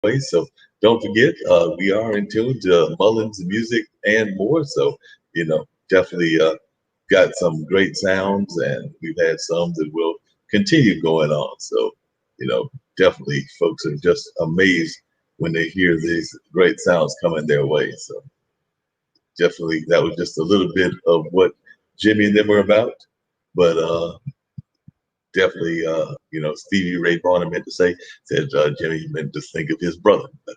way. So don't forget, we are in tune to Mullins music and more. So, definitely got some great sounds, and we've had some that will continue going on. So, you know, definitely folks are just amazed when they hear these great sounds coming their way. So, definitely that was just a little bit of what Jimmy and them were about. But definitely, Stevie Ray Vaughan, I meant to say, said Jimmy meant to think of his brother. But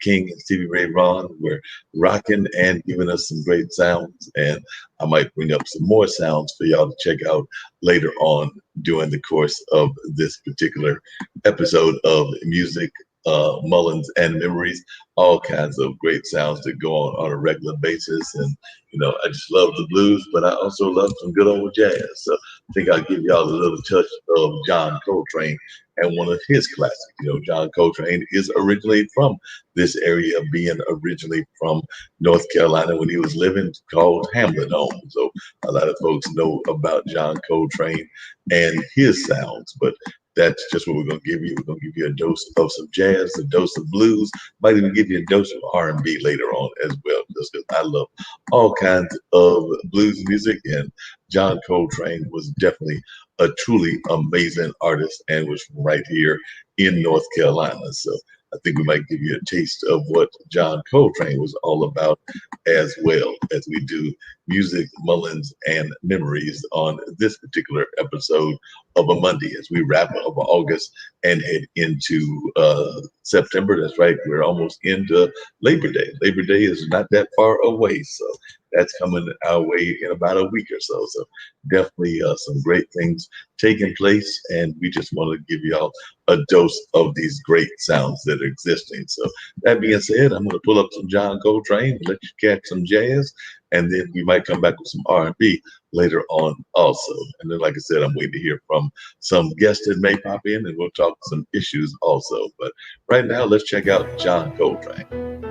King and Stevie Ray Vaughan were rocking and giving us some great sounds. And I might bring up some more sounds for y'all to check out later on during the course of this particular episode of Music, Mullins, and Memories. All kinds of great sounds that go on a regular basis. And, I just love the blues, but I also love some good old jazz. So I think I'll give y'all a little touch of John Coltrane and one of his classics. John Coltrane is originally from this area, being originally from North Carolina when he was living, called Hamlet Home. So a lot of folks know about John Coltrane and his sounds, but that's just what we're going to give you. We're going to give you a dose of some jazz, a dose of blues, might even give you a dose of R&B later on as well, just because I love all kinds of blues music, and John Coltrane was definitely a truly amazing artist and was from right here in North Carolina. So I think we might give you a taste of what John Coltrane was all about as well as we do music, Mullins, and memories on this particular episode of a Monday as we wrap up August and head into September. That's right, we're almost into Labor Day. Labor Day is not that far away, so that's coming our way in about a week or so. So definitely some great things taking place, and we just want to give y'all a dose of these great sounds that are existing. So that being said, I'm going to pull up some John Coltrane, let you catch some jazz, and then we might come back with some R&B later on also. And then, like I said, I'm waiting to hear from some guests that may pop in, and we'll talk some issues also. But right now, let's check out John Coltrane.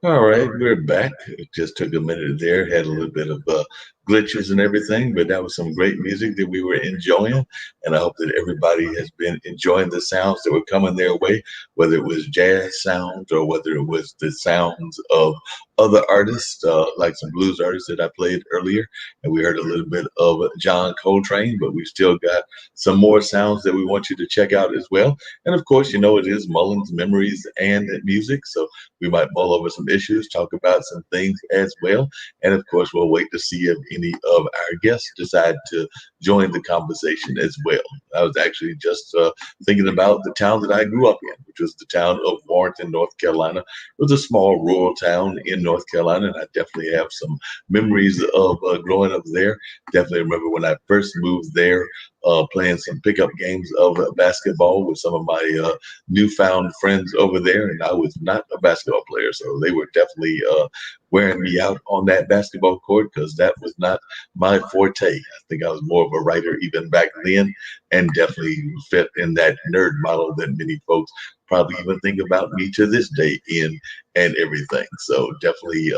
All right, we're back. It just took a minute there, had a little bit of glitches and everything, but that was some great music that we were enjoying. And I hope that everybody has been enjoying the sounds that were coming their way, whether it was jazz sounds or whether it was the sounds of other artists, like some blues artists that I played earlier. And we heard a little bit of John Coltrane, but we still got some more sounds that we want you to check out as well. And of course, you know, it is Mullins Memories and Music. So we might mull over some issues, talk about some things as well. And of course, we'll wait to see if any of our guests decide to join the conversation as well. I was actually just thinking about the town that I grew up in, which was the town of Warrenton, North Carolina. It was a small rural town in North Carolina, and I definitely have some memories of growing up there. Definitely remember when I first moved there, playing some pickup games of basketball with some of my newfound friends over there, and I was not a basketball player, so they were definitely wearing me out on that basketball court because that was not my forte. I think I was more of a writer even back then, and definitely fit in that nerd model that many folks probably even think about me to this day in and everything. So definitely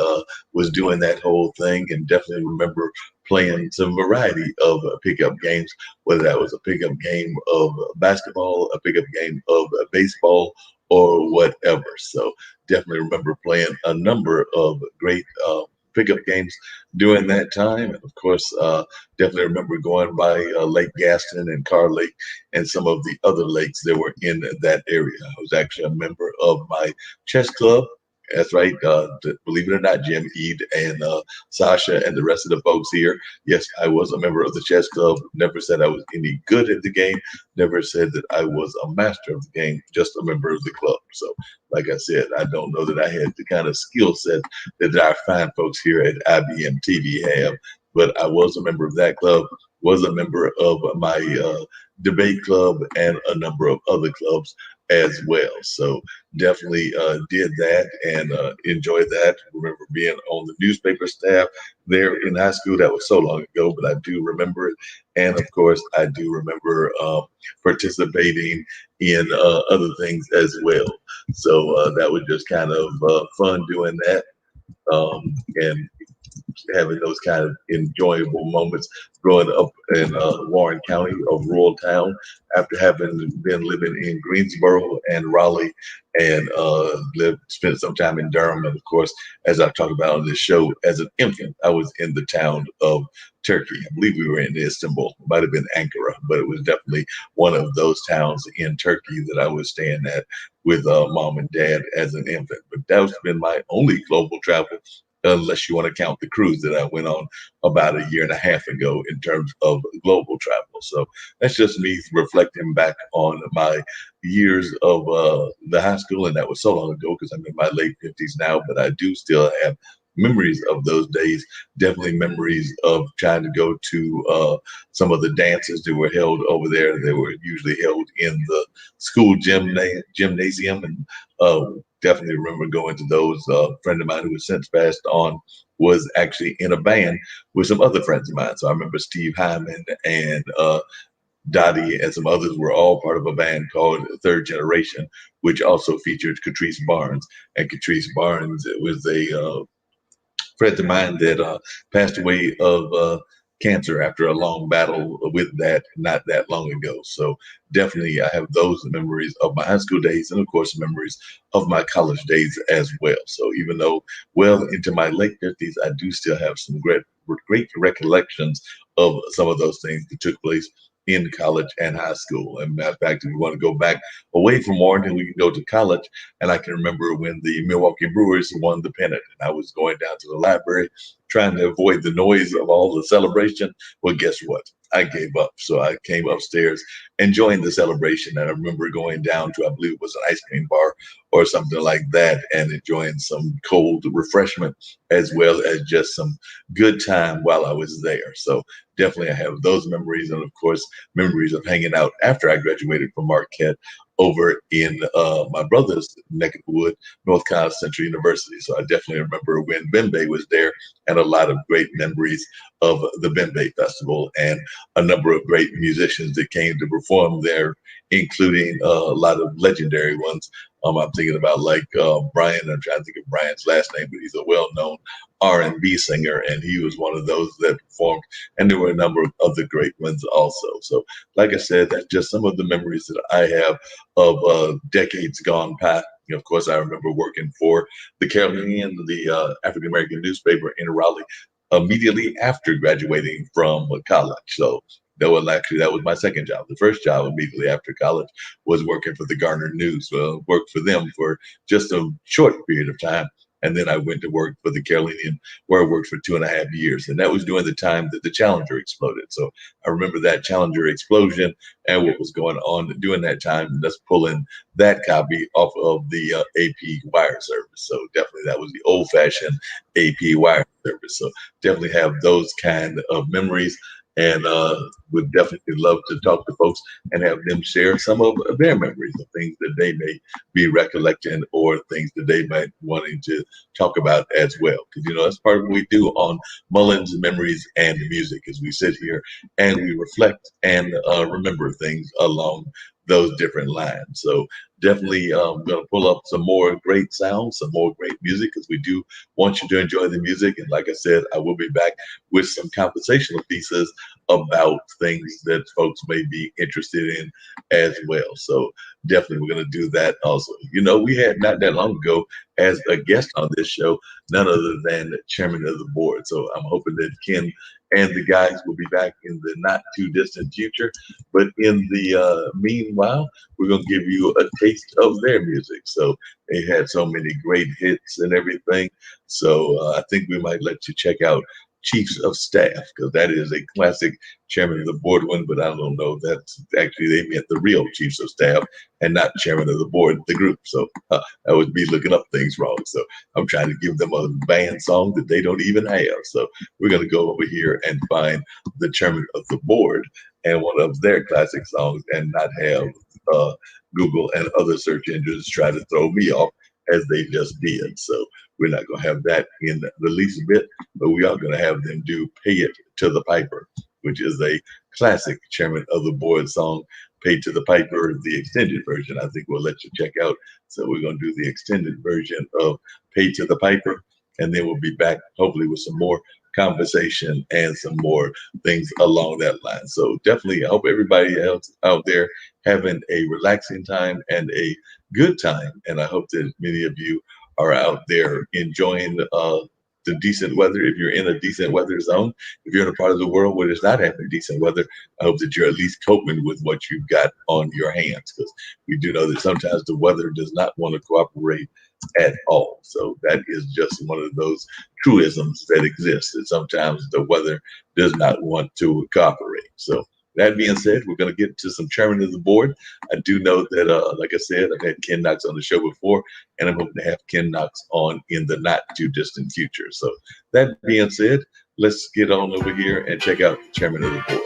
was doing that whole thing, and definitely remember playing some variety of pickup games, whether that was a pickup game of basketball, a pickup game of baseball, or whatever. So definitely remember playing a number of great pickup games during that time. And of course, definitely remember going by Lake Gaston and Carr Lake and some of the other lakes that were in that area. I was actually a member of my chess club. That's right. Believe it or not, Jim, Eid, and Sasha, and the rest of the folks here. Yes, I was a member of the chess club. Never said I was any good at the game. Never said that I was a master of the game. Just a member of the club. So, like I said, I don't know that I had the kind of skill set that our fine folks here at IBM TV have. But I was a member of that club. Was a member of my debate club and a number of other clubs as well. So definitely did that and enjoyed that. Remember being on the newspaper staff there in high school. That was so long ago, but I do remember it. And of course, I do remember participating in other things as well. So that was just kind of fun doing that. And having those kind of enjoyable moments growing up in Warren County, a rural town, after having been living in Greensboro and Raleigh, and spent some time in Durham. And of course, as I've talked about on this show, as an infant, I was in the town of Turkey. I believe we were in Istanbul. It might have been Ankara, but it was definitely one of those towns in Turkey that I was staying at with mom and dad as an infant. But that's been my only global travel, unless you want to count the cruise that I went on about a year and a half ago in terms of global travel. So that's just me reflecting back on my years of the high school, and that was so long ago because I'm in my late 50s now, but I do still have memories of those days. Definitely memories of trying to go to some of the dances that were held over there. They were usually held in the school gymnasium, and definitely remember going to those. A friend of mine who has since passed on was actually in a band with some other friends of mine. So I remember Steve Hyman and Dottie and some others were all part of a band called Third Generation, which also featured Catrice Barnes. And Catrice Barnes was a friend of mine that passed away of cancer after a long battle with that not that long ago. So definitely I have those memories of my high school days and of course memories of my college days as well. So even though well into my late 50s, I do still have some great recollections of some of those things that took place in college and high school. And matter of fact, if we want to go back away from Warrenton, we can go to college. And I can remember when the Milwaukee Brewers won the pennant, and I was going down to the library trying to avoid the noise of all the celebration. Well, guess what? I gave up. So I came upstairs and joined the celebration. And I remember going down to, I believe it was an ice cream bar or something like that, and enjoying some cold refreshment as well as just some good time while I was there. So definitely I have those memories. And of course, memories of hanging out after I graduated from Marquette over in my brother's neck of the wood, North Carolina Central University. So I definitely remember when Bembe was there, and a lot of great memories of the Bembe Festival and a number of great musicians that came to perform there, including a lot of legendary ones. I'm thinking about like Brian. I'm trying to think of Brian's last name, but he's a well-known R&B singer, and he was one of those that performed. And there were a number of other great ones also. So, like I said, that's just some of the memories that I have of decades gone past. Of course, I remember working for the Carolinian, the African American newspaper in Raleigh, immediately after graduating from college. So that was my second job. The first job immediately after college was working for the Garner News. Worked for them for just a short period of time. And then I went to work for the Carolinian, where I worked for 2.5 years. And that was during the time that the Challenger exploded. So I remember that Challenger explosion and what was going on during that time. And that's pulling that copy off of the AP wire service. So definitely that was the old fashioned AP wire service. So definitely have those kind of memories, and would definitely love to talk to folks and have them share some of their memories of things that they may be recollecting or things that they might wanting to talk about as well. Because that's part of what we do on Mullins Memories and Music, is we sit here and we reflect and remember things along those different lines. So definitely going to pull up some more great sounds, some more great music, because we do want you to enjoy the music. And like I said, I will be back with some conversational pieces about things that folks may be interested in as well. So definitely we're going to do that also. We had not that long ago as a guest on this show, none other than chairman of the board. So I'm hoping that Ken and the guys will be back in the not too distant future. But in the meanwhile, we're going to give you a taste of their music. So they had so many great hits and everything. So I think we might let you check out Chiefs of Staff, because that is a classic chairman of the board one, but I don't know. That's actually, they meant the real Chiefs of Staff and not chairman of the board, the group. So that would be looking up things wrong. So I'm trying to give them a band song that they don't even have. So we're going to go over here and find the chairman of the board and one of their classic songs, and not have Google and other search engines try to throw me off as they just did. So we're not going to have that in the least bit, but we are going to have them do Pay It to the Piper, which is a classic chairman of the board song. Pay to the Piper, the extended version, I think we'll let you check out. So we're going to do the extended version of Pay to the Piper, and then we'll be back hopefully with some more conversation and some more things along that line. So definitely, I hope everybody else out there having a relaxing time and a good time. And I hope that many of you are out there enjoying the decent weather. If you're in a decent weather zone, if you're in a part of the world where it's not having decent weather, I hope that you're at least coping with what you've got on your hands, because we do know that sometimes the weather does not want to cooperate at all. So that is just one of those truisms that exist, that sometimes the weather does not want to cooperate. So that being said, we're going to get to some chairman of the board. I do know that, like I said, I've had Ken Knox on the show before, and I'm hoping to have Ken Knox on in the not too distant future. So that being said, let's get on over here and check out the chairman of the board.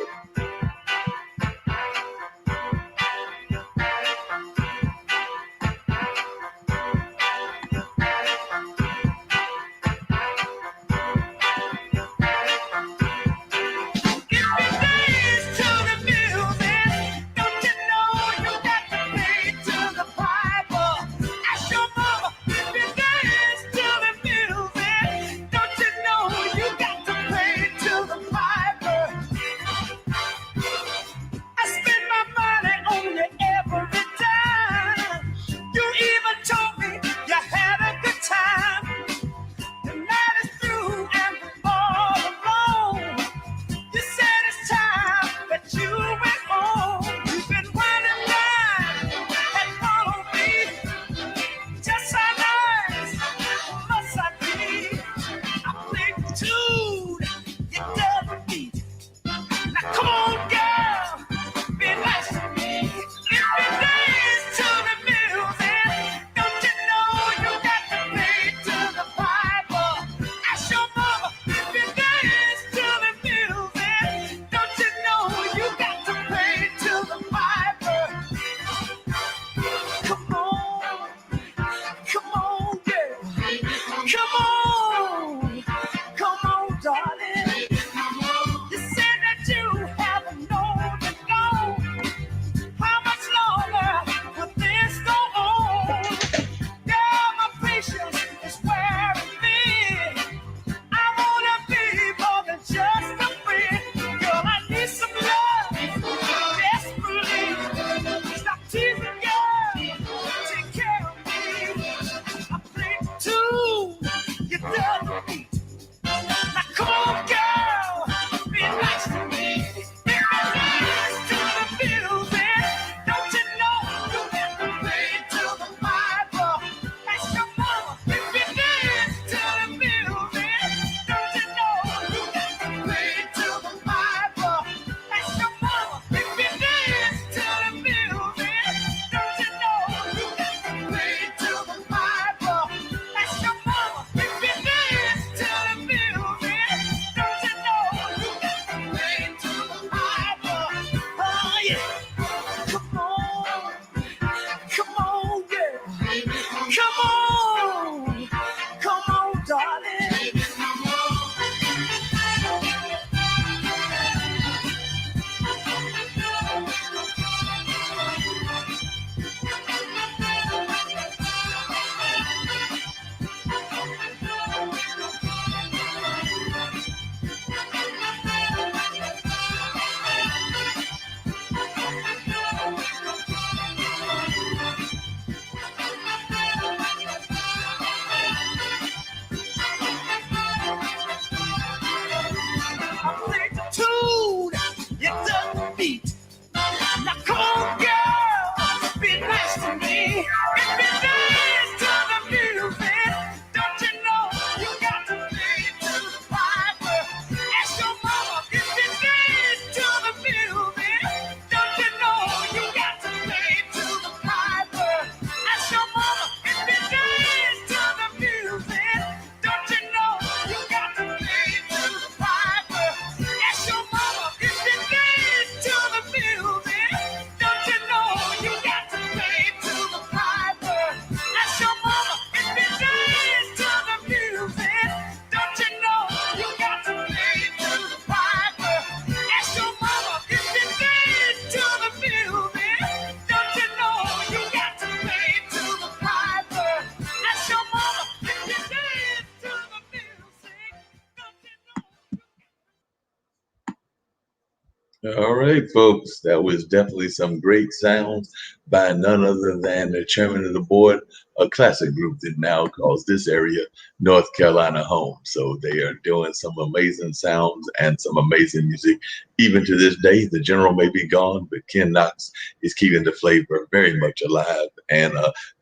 All right, folks, that was definitely some great sounds by none other than the chairman of the board, a classic group that now calls this area North Carolina home. So they are doing some amazing sounds and some amazing music. Even to this day, the general may be gone, but Ken Knox is keeping the flavor very much alive. And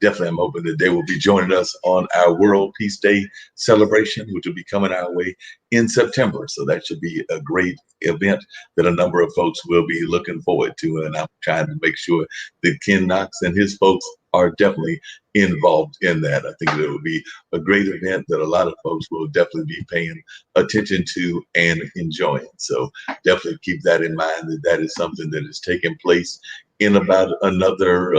definitely, I'm hoping that they will be joining us on our World Peace Day celebration, which will be coming our way in September. So that should be a great event that a number of folks will be looking forward to. And I'm trying to make sure that Ken Knox and his folks are definitely involved in that. I think it will be a great event that a lot of folks will definitely be paying attention to and enjoying. So definitely keep that in mind that that is something that is taking place in about another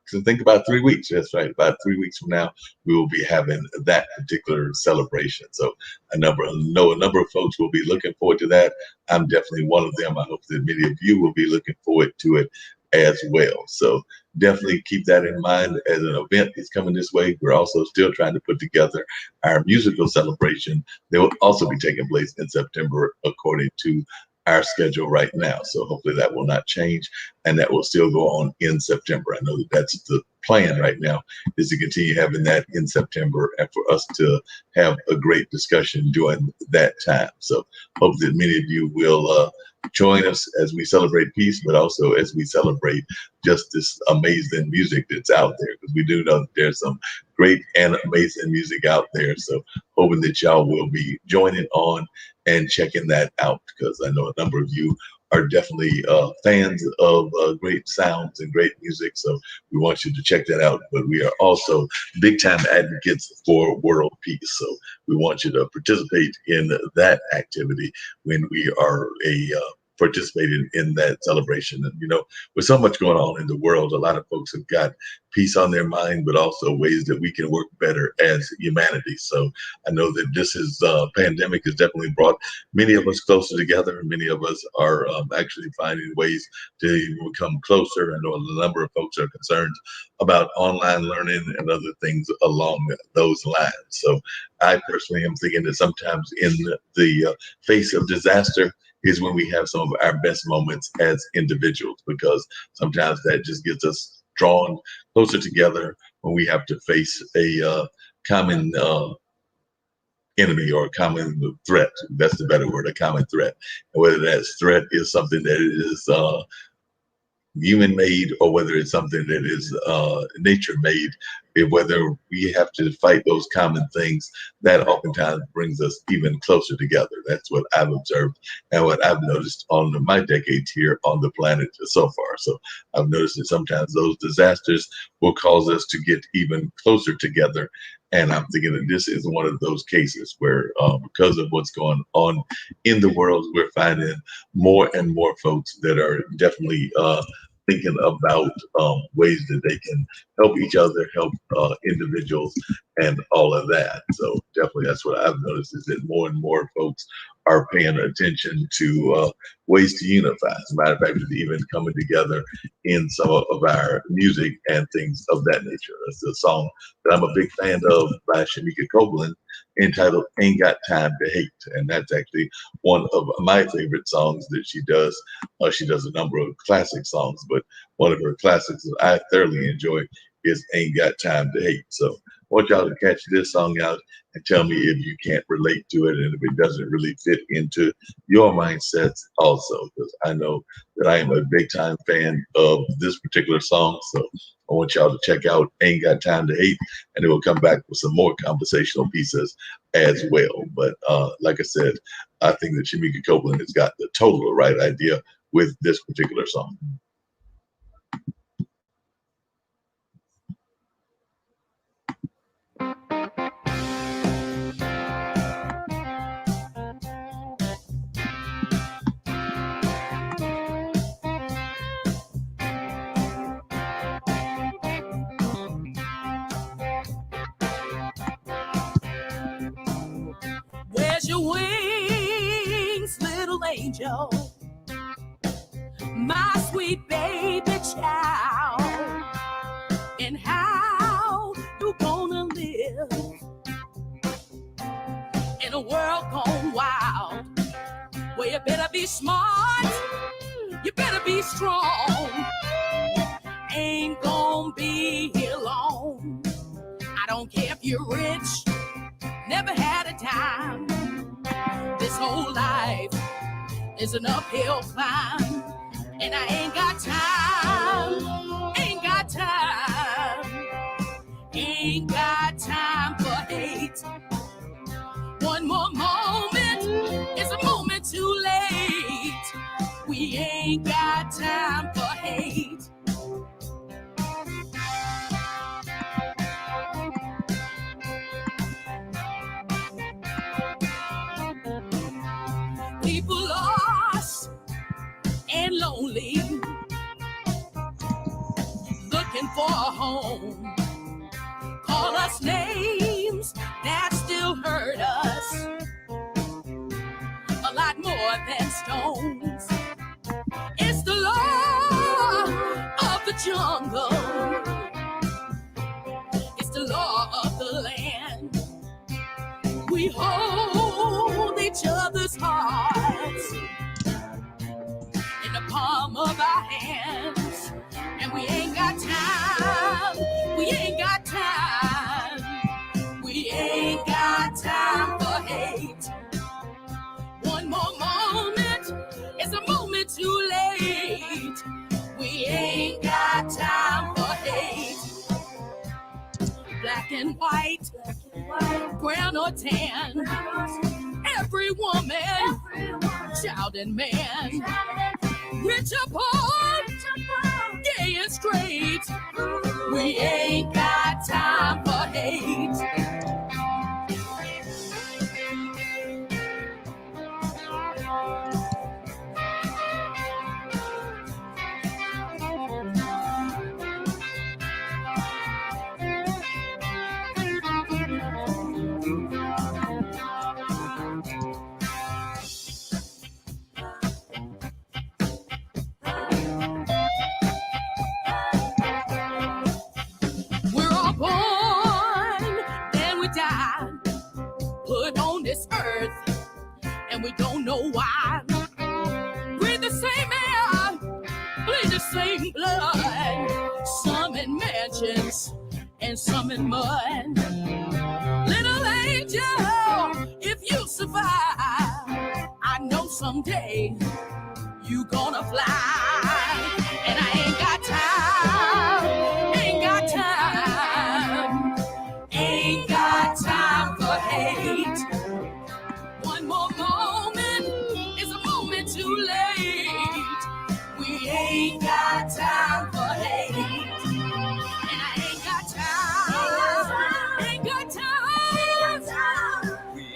so think about 3 weeks. That's right. About 3 weeks from now, we will be having that particular celebration. So know a number of folks will be looking forward to that. I'm definitely one of them. I hope that many of you will be looking forward to it as well. So definitely keep that in mind as an event is coming this way. We're also still trying to put together our musical celebration that will also be taking place in September according to our schedule right now. So hopefully that will not change and that will still go on in September. I know that that's the plan right now is to continue having that in September and for us to have a great discussion during that time. So hope that many of you will join us as we celebrate peace, but also as we celebrate just this amazing music that's out there, because we do know that there's some great and amazing music out there. So hoping that y'all will be joining on and checking that out, because I know a number of you are definitely fans of great sounds and great music. So we want you to check that out. But we are also big time advocates for world peace. So we want you to participate in that activity when we are participating in that celebration. And with so much going on in the world, a lot of folks have got peace on their mind, but also ways that we can work better as humanity. So I know that this is pandemic has definitely brought many of us closer together, and many of us are actually finding ways to even become closer. I know a number of folks are concerned about online learning and other things along those lines. So I personally am thinking that sometimes in the face of disaster is when we have some of our best moments as individuals, because sometimes that just gets us drawn closer together when we have to face a common enemy or a common threat. That's the better word, a common threat. And whether that threat is something that is human made or whether it's something that is nature made, whether we have to fight those common things, that oftentimes brings us even closer together. That's what I've observed and what I've noticed on my decades here on the planet so far. So I've noticed that sometimes those disasters will cause us to get even closer together. And I'm thinking that this is one of those cases where, because of what's going on in the world, we're finding more and more folks that are definitely thinking about ways that they can help each other, help individuals, and all of that. So definitely, that's what I've noticed is that more and more folks are paying attention to ways to unify. As a matter of fact, it's even coming together in some of our music and things of that nature. That's a song that I'm a big fan of by Shamika Copeland entitled Ain't Got Time to Hate. And that's actually one of my favorite songs that she does. She does a number of classic songs, but one of her classics that I thoroughly enjoy is Ain't Got Time to Hate. So I want y'all to catch this song out and tell me if you can't relate to it and if it doesn't really fit into your mindsets also, because I know that I am a big time fan of this particular song. So I want y'all to check out Ain't Got Time to Hate, and then we'll come back with some more conversational pieces as well. But like I said, I think that Shamika Copeland has got the total right idea with this particular song. Where's your wings, little angel? My sweet baby child. And how you gonna live in a world gone wild, where you better be smart You better be strong. Ain't gonna be here long. I don't care if you're rich, never had a dime. This whole life is an uphill climb, and I ain't got time, ain't got time, ain't got time for hate. One more moment is a moment too late. We ain't got time for hate. People lost and lonely, looking for a home. Call us names that still hurt us a lot more than stones. It's the law of the jungle. It's the law of the land. We hold each other's hearts in the palm of our hands. And we ain't got time, we ain't got time, we ain't got time for hate. One more moment is a moment too late. We ain't got time for hate. Black and white, brown or tan, every woman, child and man, rich or poor, gay and straight, we ain't got time for hate. We're all born, then we die, put on this earth, and we don't know why. Breathe the same air, bleed the same blood, some in mansions and some in mud. Little angel, if you survive, I know someday you gonna fly. And I ain't got time, ain't got time, ain't got time for hate. One more moment is a moment too late. We ain't got time for hate. And I ain't got time, ain't got time,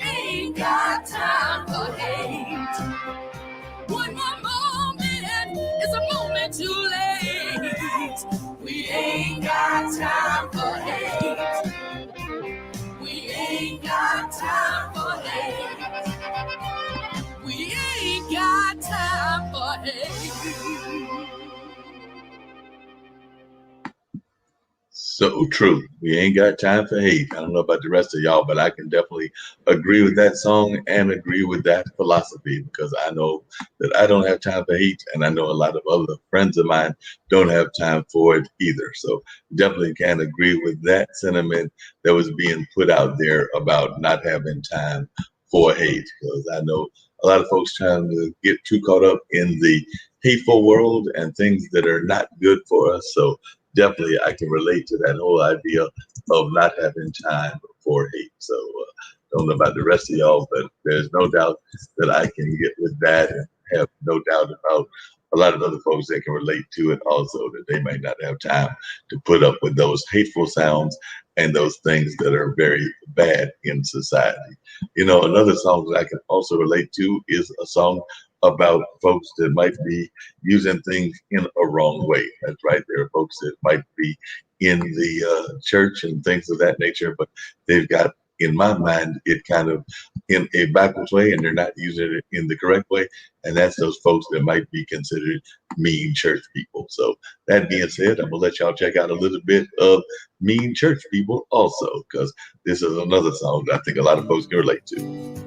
ain't got time for hate. One more moment is a moment too late. We ain't got time for hate. We ain't got time for hate. We ain't got time for hate. So true. We ain't got time for hate. I don't know about the rest of y'all, but I can definitely agree with that song and agree with that philosophy, because I know that I don't have time for hate, and I know a lot of other friends of mine don't have time for it either. So definitely can agree with that sentiment that was being put out there about not having time for hate, because I know a lot of folks trying to get too caught up in the hateful world and things that are not good for us. So definitely I can relate to that whole idea of not having time for hate. So don't know about the rest of y'all, but there's no doubt that I can get with that, and have no doubt about a lot of other folks that can relate to it also, that they might not have time to put up with those hateful sounds and those things that are very bad in society. You know, another song that I can also relate to is a song about folks that might be using things in a wrong way. That's right. There are folks that might be in the church and things of that nature, but they've got, in my mind, it kind of in a backwards way, and they're not using it in the correct way. And that's those folks that might be considered mean church people. So that being said, I'm gonna let y'all check out a little bit of Mean Church People also, because this is another song that I think a lot of folks can relate to.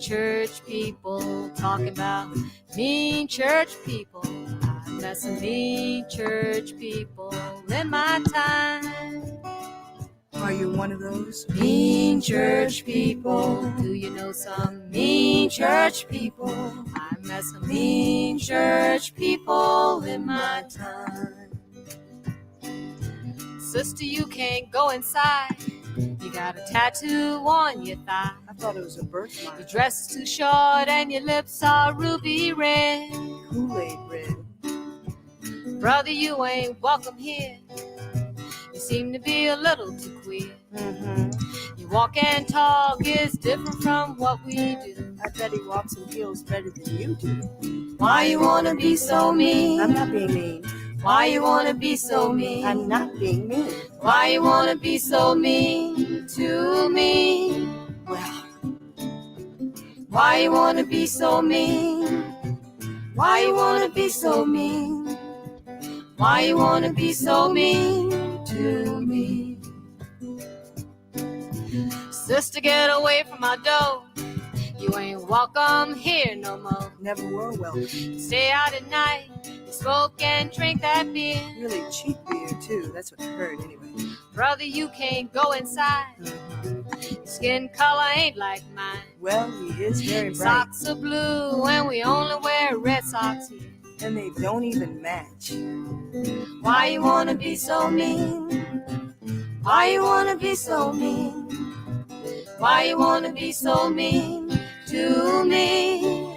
church people, talking about mean church people. I met some mean church people in my time. Are you one of those? Mean church people. Do you know some mean church people? I met some mean church people in my time. Sister, you can't go inside. You got a tattoo on your thigh. I thought it was a birthmark. Your dress is too short and your lips are ruby red. Kool-Aid red. Brother, you ain't welcome here. You seem to be a little too queer. Mm-hmm. Your walk and talk is different from what we do. I bet he walks in heels better than you do. Why you wanna be so mean? I'm not being mean. Why you wanna be so mean? I'm not being mean. Why you wanna be so mean to me? Well, Why you wanna be so mean? Why you wanna be so mean? Why you wanna be so mean to me? Sister, get away from my door. You ain't welcome here no more. never were welcome. Stay out at night, you smoke and drink that beer. Really cheap beer, too. That's what I heard, anyway. Brother, you can't go inside. Your skin color ain't like mine. Well, he is very bright. Socks are blue and we only wear red socks here. And they don't even match. Why you wanna be so mean? Why you wanna be so mean? Why you wanna be so mean to me?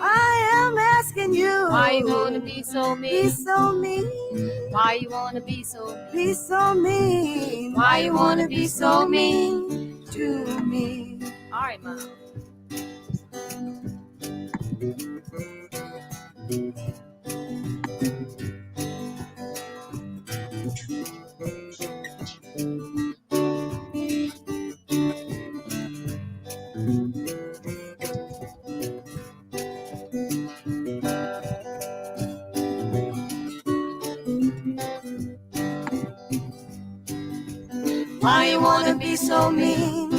I am asking you. Why you wanna be so Be mean? so mean. Why you wanna be so mean? Be so mean. Why you wanna be so mean to me? All right, Mom. Why you wanna be so mean?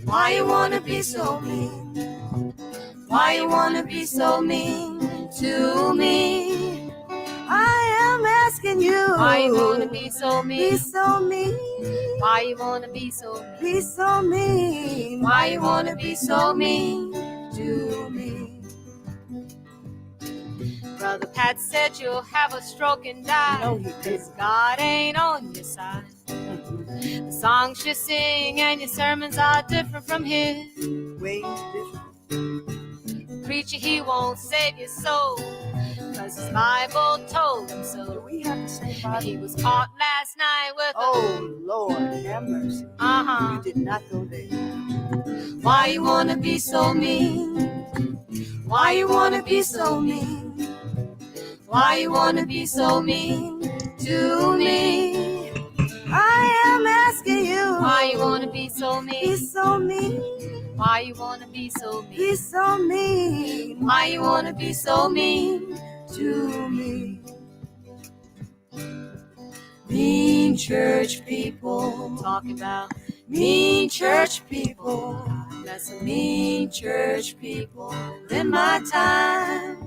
Why you wanna be so mean? Why you wanna be so mean to me? I am asking you. Why you wanna be so Be mean? so mean. Why you wanna be so mean? Be so mean. Why you wanna be so mean to me? Brother Pat said you'll have a stroke and die. No, he didn't. 'Cause God ain't on your side. The songs you sing and your sermons are different from his. Way different. Preacher, he won't save your soul, 'cause his Bible told him Do so. we have the same And Bible? he was caught last night with Oh, Lord, have mercy. Uh-huh. You did not go there. Why you wanna be so mean? Why you wanna be so mean? Why you wanna be so mean to me? I am asking you. Why you wanna be so Be mean? so mean. Why you wanna be so Be mean? so mean. Why you wanna be so mean to me? Mean church people, talking about mean church people. Met some mean church people in my time.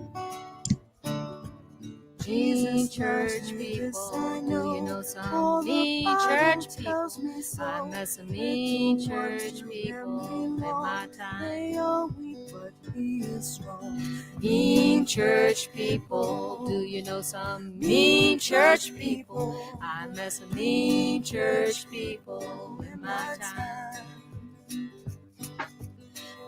Mean church people, do you know some mean church people? I met some mean church people in my time. Mean church people, do you know some mean church people? I met some mean church people in my time.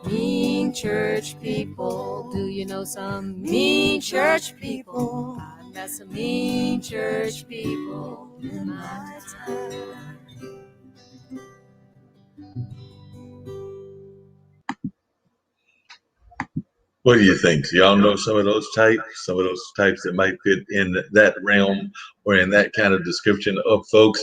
Mean church people, do you know some mean church people? I met some mean church people in my time. What do you think? Do y'all know some of those types? Some of those types that might fit in that realm or in that kind of description of folks?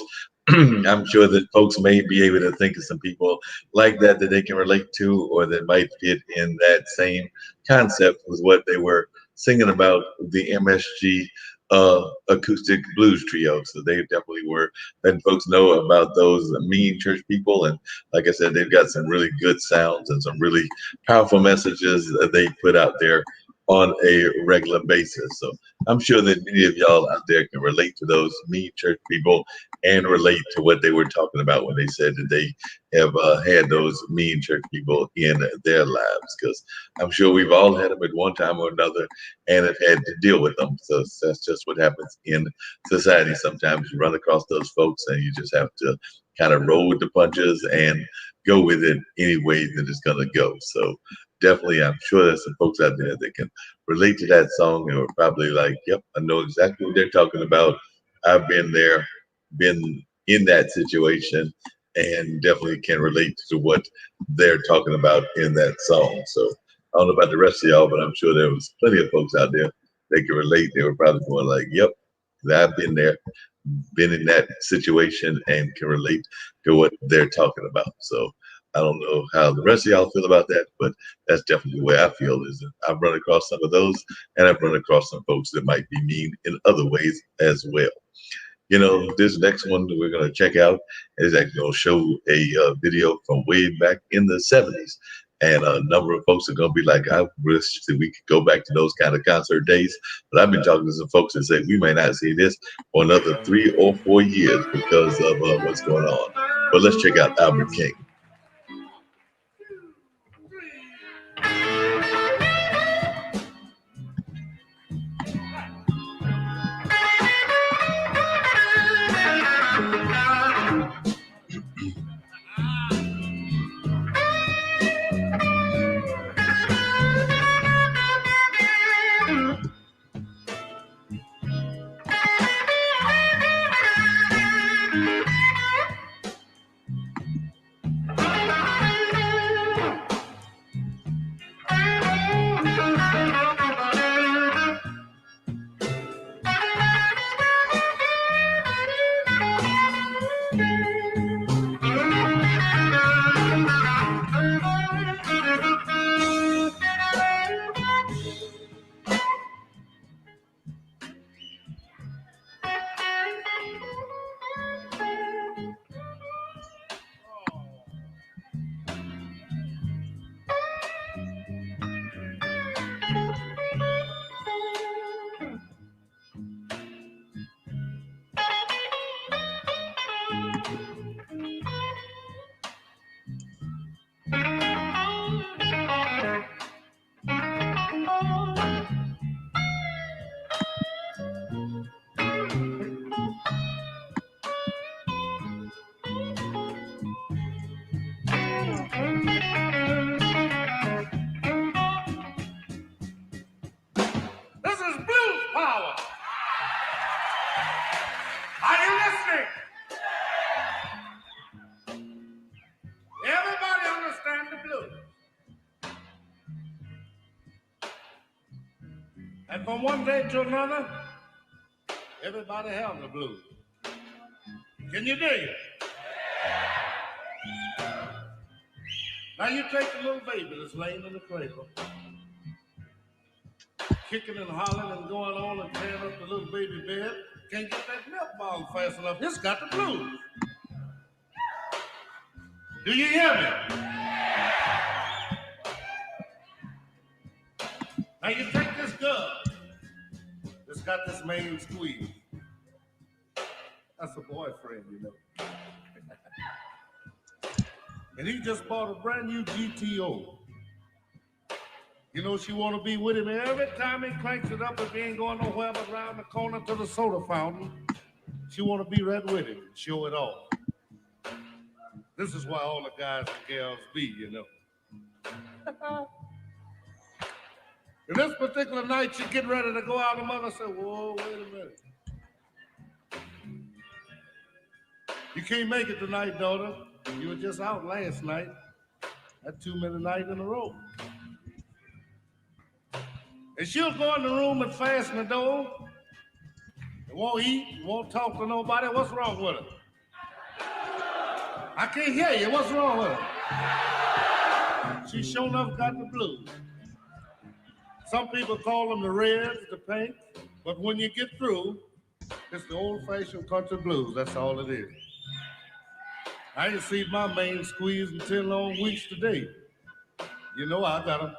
I'm sure that folks may be able to think of some people like that that they can relate to, or that might fit in that same concept with what they were singing about the MSG acoustic blues trio. So they definitely were letting folks know about those mean church people. And like I said, they've got some really good sounds and some really powerful messages that they put out there on a regular basis. So I'm sure that many of y'all out there can relate to those mean church people and relate to what they were talking about when they said that they have had those mean church people in their lives. Because I'm sure we've all had them at one time or another and have had to deal with them. So that's just what happens in society. Sometimes you run across those folks and you just have to kind of roll with the punches and go with it any way that it's going to go. So definitely, I'm sure there's some folks out there that can relate to that song and are probably like, yep, I know exactly what they're talking about. I've been there, been in that situation, and definitely can relate to what they're talking about in that song. So I don't know about the rest of y'all, but I'm sure there was plenty of folks out there that can relate. They were probably going like, "Yep, I've been there, been in that situation, and can relate to what they're talking about." So I don't know how the rest of y'all feel about that, but that's definitely the way I feel. Is that I've run across some of those, and I've run across some folks that might be mean in other ways as well. You know, this next one that we're going to check out is actually going to show a video from way back in the 70s. And a number of folks are going to be like, I wish that we could go back to those kind of concert days. But I've been talking to some folks that say we may not see this for another 3 or 4 years because of what's going on. But let's check out Albert King. This is blues power. Are you listening? Everybody understand the blues. And from one day to another, everybody have the blues. Can you dig it? Now you take the little baby that's laying in the cradle, kicking and hollering and going on and tearing up the little baby bed. Can't get that milk bottle fast enough. It's got the blues. Do you hear me? Now you take this girl that's got this main squeeze. That's a boyfriend, you know. And he just bought a brand new GTO. You know, she want to be with him every time he cranks it up. If he ain't going nowhere but around the corner to the soda fountain, she want to be right with him and show it off. This is why all the guys and girls be, you know. And this particular night, she get ready to go out, and the mother said, whoa, wait a minute. You can't make it tonight, daughter. You were just out last night. That's too many nights in a row. And she'll go in the room and fasten the door. And won't eat, won't talk to nobody. What's wrong with her? I can't hear you. What's wrong with her? She sure enough got the blues. Some people call them the reds, the pinks. But when you get through, it's the old-fashioned country blues. That's all it is. I ain't seen my main squeeze in 10 long weeks today. You know I got 'em.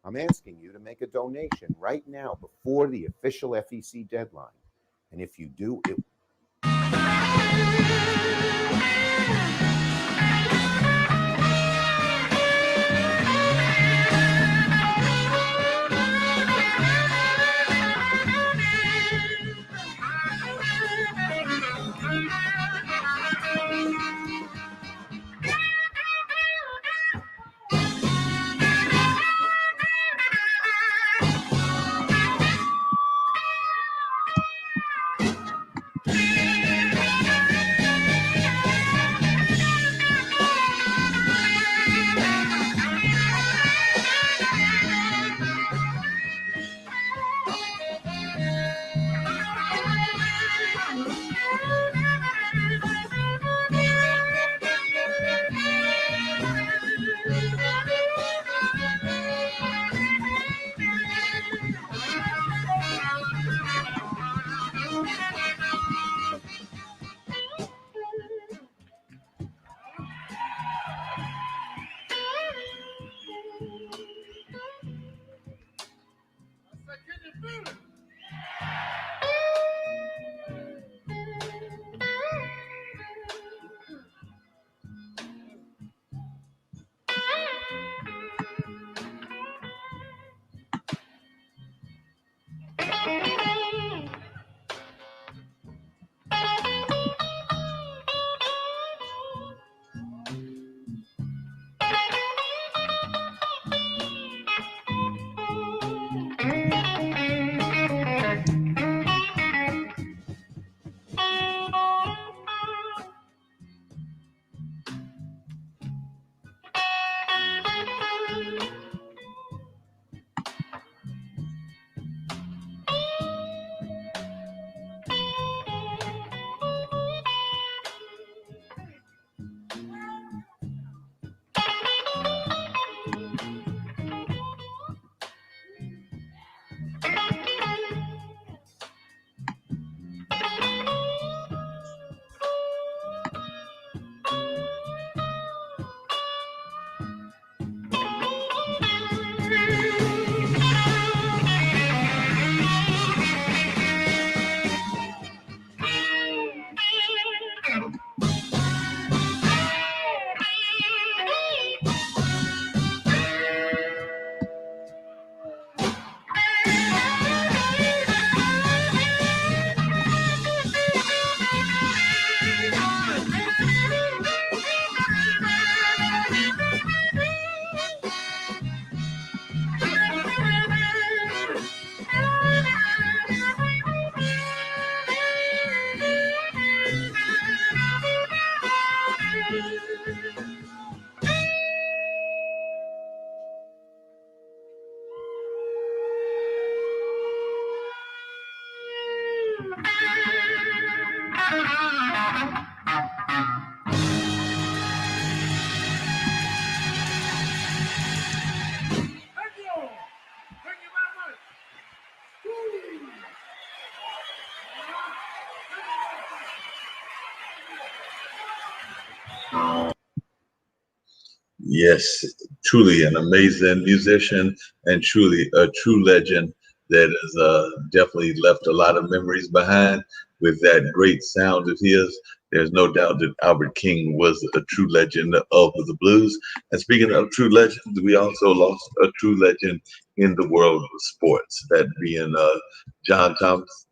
I'm asking you to make a donation right now before the official FEC deadline. And if you do, it Yes, truly an amazing musician and truly a true legend that has definitely left a lot of memories behind with that great sound of his. There's no doubt that Albert King was a true legend of the blues. And speaking of true legends, we also lost a true legend in the world of sports, that being John Thompson.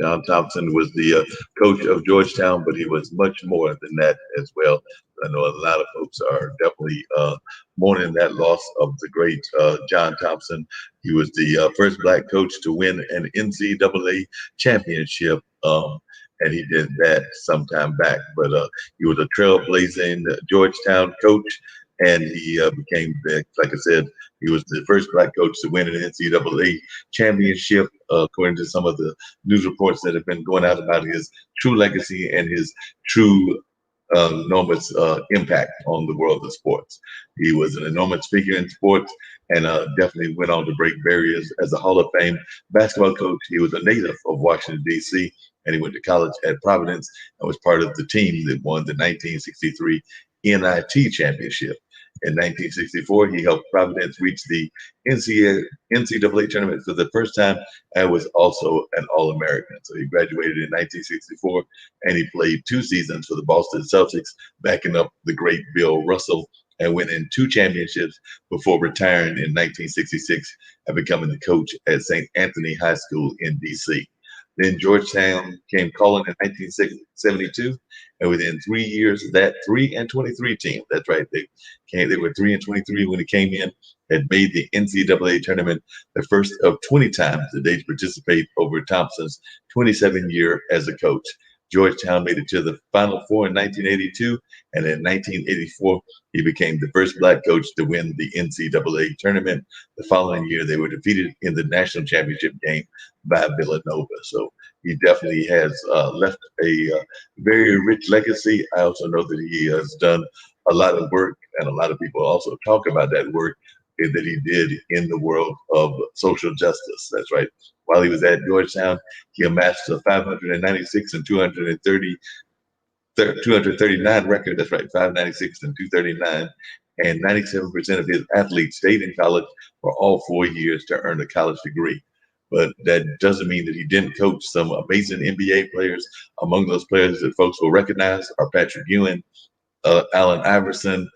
John Thompson was the coach of Georgetown, but he was much more than that as well. I know a lot of folks are definitely mourning that loss of the great John Thompson. He was the first black coach to win an NCAA championship, and he did that some time back. But he was a trailblazing Georgetown coach, and he became, like I said, he was the first black coach to win an NCAA championship, according to some of the news reports that have been going out about his true legacy and his true enormous impact on the world of sports. He was an enormous figure in sports and definitely went on to break barriers as a Hall of Fame basketball coach. He was a native of Washington, D.C., and he went to college at Providence and was part of the team that won the 1963 NIT championship. In 1964, he helped Providence reach the NCAA tournament for the first time and was also an All-American. So he graduated in 1964 and he played 2 seasons for the Boston Celtics, backing up the great Bill Russell, and winning 2 championships before retiring in 1966 and becoming the coach at St. Anthony High School in D.C. Then Georgetown came calling in 1972, and within 3 years, that 3-23 team, that's right, they were 3-23 when he came in, had made the NCAA tournament the first of 20 times that they'd participate over Thompson's 27-year as a coach. Georgetown made it to the Final Four in 1982, and in 1984, he became the first black coach to win the NCAA tournament. The following year, they were defeated in the national championship game by Villanova. So he definitely has left a very rich legacy. I also know that he has done a lot of work, and a lot of people also talk about that work that he did in the world of social justice. That's right. While he was at Georgetown, he amassed a 596 and 239 record. That's right, 596 and 239. And 97% of his athletes stayed in college for all 4 years to earn a college degree. But that doesn't mean that he didn't coach some amazing NBA players. Among those players that folks will recognize are Patrick Ewing, Allen Iverson,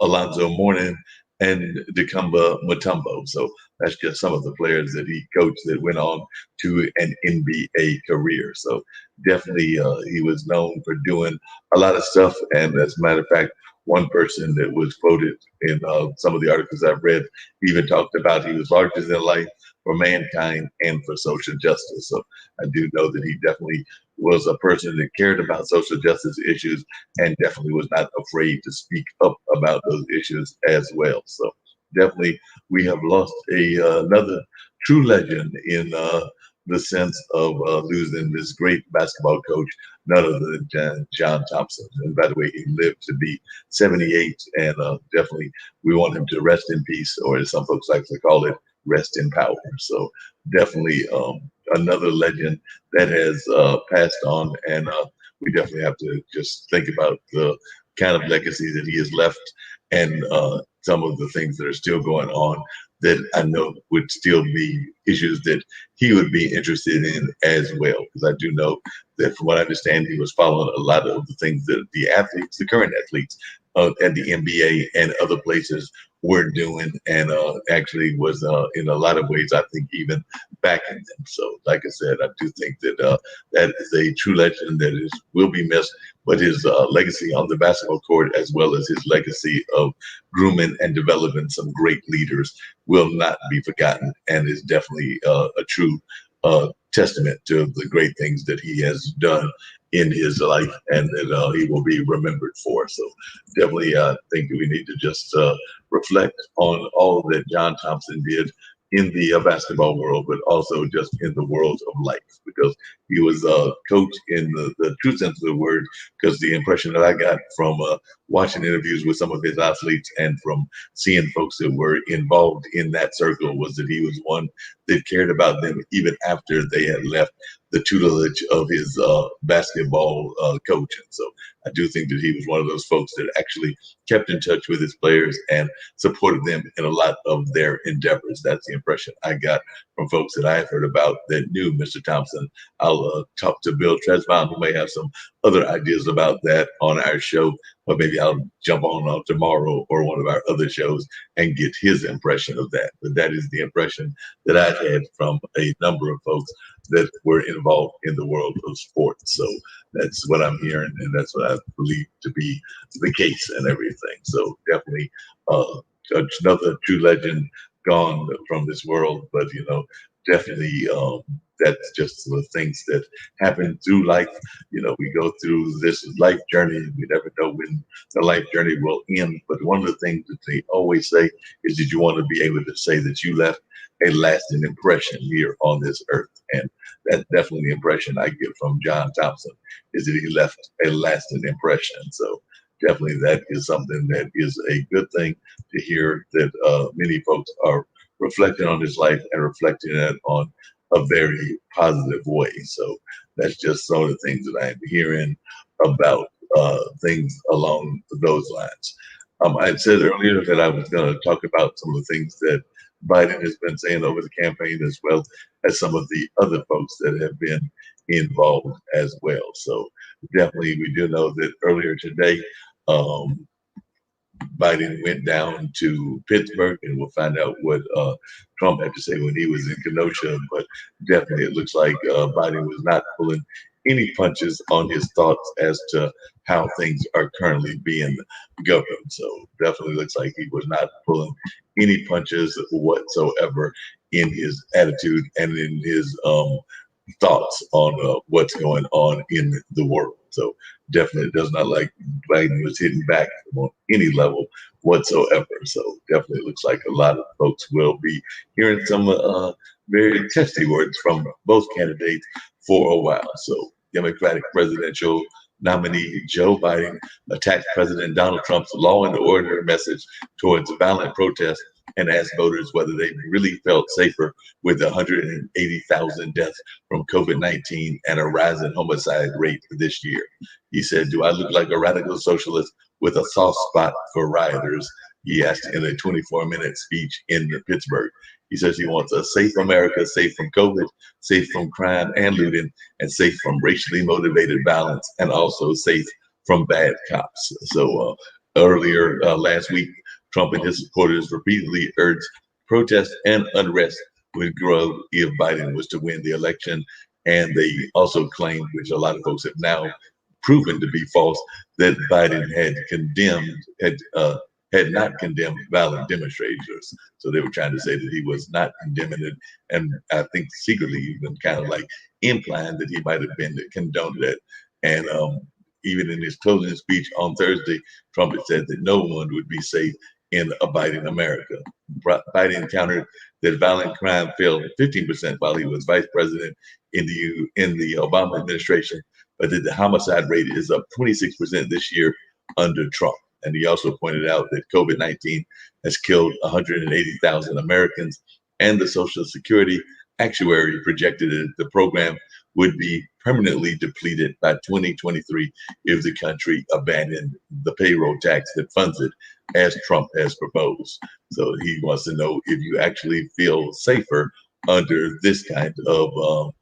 Alonzo Mourning, and Dikembe Mutombo. So that's just some of the players that he coached that went on to an NBA career. So definitely he was known for doing a lot of stuff. And as a matter of fact, one person that was quoted in some of the articles I've read even talked about he was larger than life for mankind and for social justice. So I do know that he definitely was a person that cared about social justice issues and definitely was not afraid to speak up about those issues as well. So definitely we have lost another true legend in the sense of losing this great basketball coach, none other than John Thompson. And by the way, he lived to be 78, and definitely we want him to rest in peace, or as some folks like to call it, rest in power. So definitely another legend that has passed on, and we definitely have to just think about the kind of legacy that he has left, and some of the things that are still going on that I know would still be issues that he would be interested in as well. Because I do know that from what I understand, he was following a lot of the things that the athletes, the current athletes at the NBA and other places were doing, and actually was in a lot of ways, I think, even backing them. So like I said, I do think that that is a true legend that will be missed, but his legacy on the basketball court, as well as his legacy of grooming and developing some great leaders, will not be forgotten, and is definitely a true testament to the great things that he has done in his life, and that he will be remembered for. So definitely I think we need to just reflect on all that John Thompson did in the basketball world, but also just in the world of life, because He was a coach in the true sense of the word, because the impression that I got from watching interviews with some of his athletes and from seeing folks that were involved in that circle was that he was one that cared about them even after they had left the tutelage of his basketball coach. And so I do think that he was one of those folks that actually kept in touch with his players and supported them in a lot of their endeavors. That's the impression I got from folks that I have heard about that knew Mr. Thompson. I'll talk to Bill Tresvant, who may have some other ideas about that on our show, but maybe I'll jump on tomorrow or one of our other shows and get his impression of that. But that is the impression that I've had from a number of folks that were involved in the world of sports. So that's what I'm hearing, and that's what I believe to be the case and everything. So definitely another true legend gone from this world, but definitely that's just the things that happen through life. We go through this life journey. We never know when the life journey will end. But one of the things that they always say is that you want to be able to say that you left a lasting impression here on this earth. And that's definitely the impression I get from John Thompson, is that he left a lasting impression. So definitely that is something that is a good thing to hear, that many folks are reflecting on his life and reflecting it on a very positive way. So that's just some of the things that I am hearing about things along those lines. I had said earlier that I was going to talk about some of the things that Biden has been saying over the campaign, as well as some of the other folks that have been involved as well. So definitely, we do know that earlier today, Biden went down to Pittsburgh, and we'll find out what Trump had to say when he was in Kenosha. But definitely, it looks like Biden was not pulling any punches on his thoughts as to how things are currently being governed. So definitely looks like he was not pulling any punches whatsoever in his attitude and in his thoughts on what's going on in the world. So definitely does not like Biden was hitting back on any level whatsoever. So definitely looks like a lot of folks will be hearing some very testy words from both candidates for a while. So Democratic presidential nominee Joe Biden attacked President Donald Trump's law and order message towards violent protests and asked voters whether they really felt safer with 180,000 deaths from COVID-19 and a rising homicide rate this year. He said, "Do I look like a radical socialist with a soft spot for rioters?" He asked in a 24-minute speech in Pittsburgh. He says he wants a safe America, safe from COVID, safe from crime and looting, and safe from racially motivated violence, and also safe from bad cops. So earlier last week, Trump and his supporters repeatedly urged protest and unrest would grow if Biden was to win the election. And they also claimed, which a lot of folks have now proven to be false, that Biden had not condemned violent demonstrators. So they were trying to say that he was not condemning it, and I think secretly even kind of like implying that he might have been condoned it. And even in his closing speech on Thursday, Trump had said that no one would be safe in a Biden America. Biden countered that violent crime fell 15% while he was vice president in the Obama administration, but that the homicide rate is up 26% this year under Trump. And he also pointed out that COVID-19 has killed 180,000 Americans, and the Social Security actuary projected that the program would be permanently depleted by 2023 if the country abandoned the payroll tax that funds it, as Trump has proposed. So he wants to know if you actually feel safer under this kind of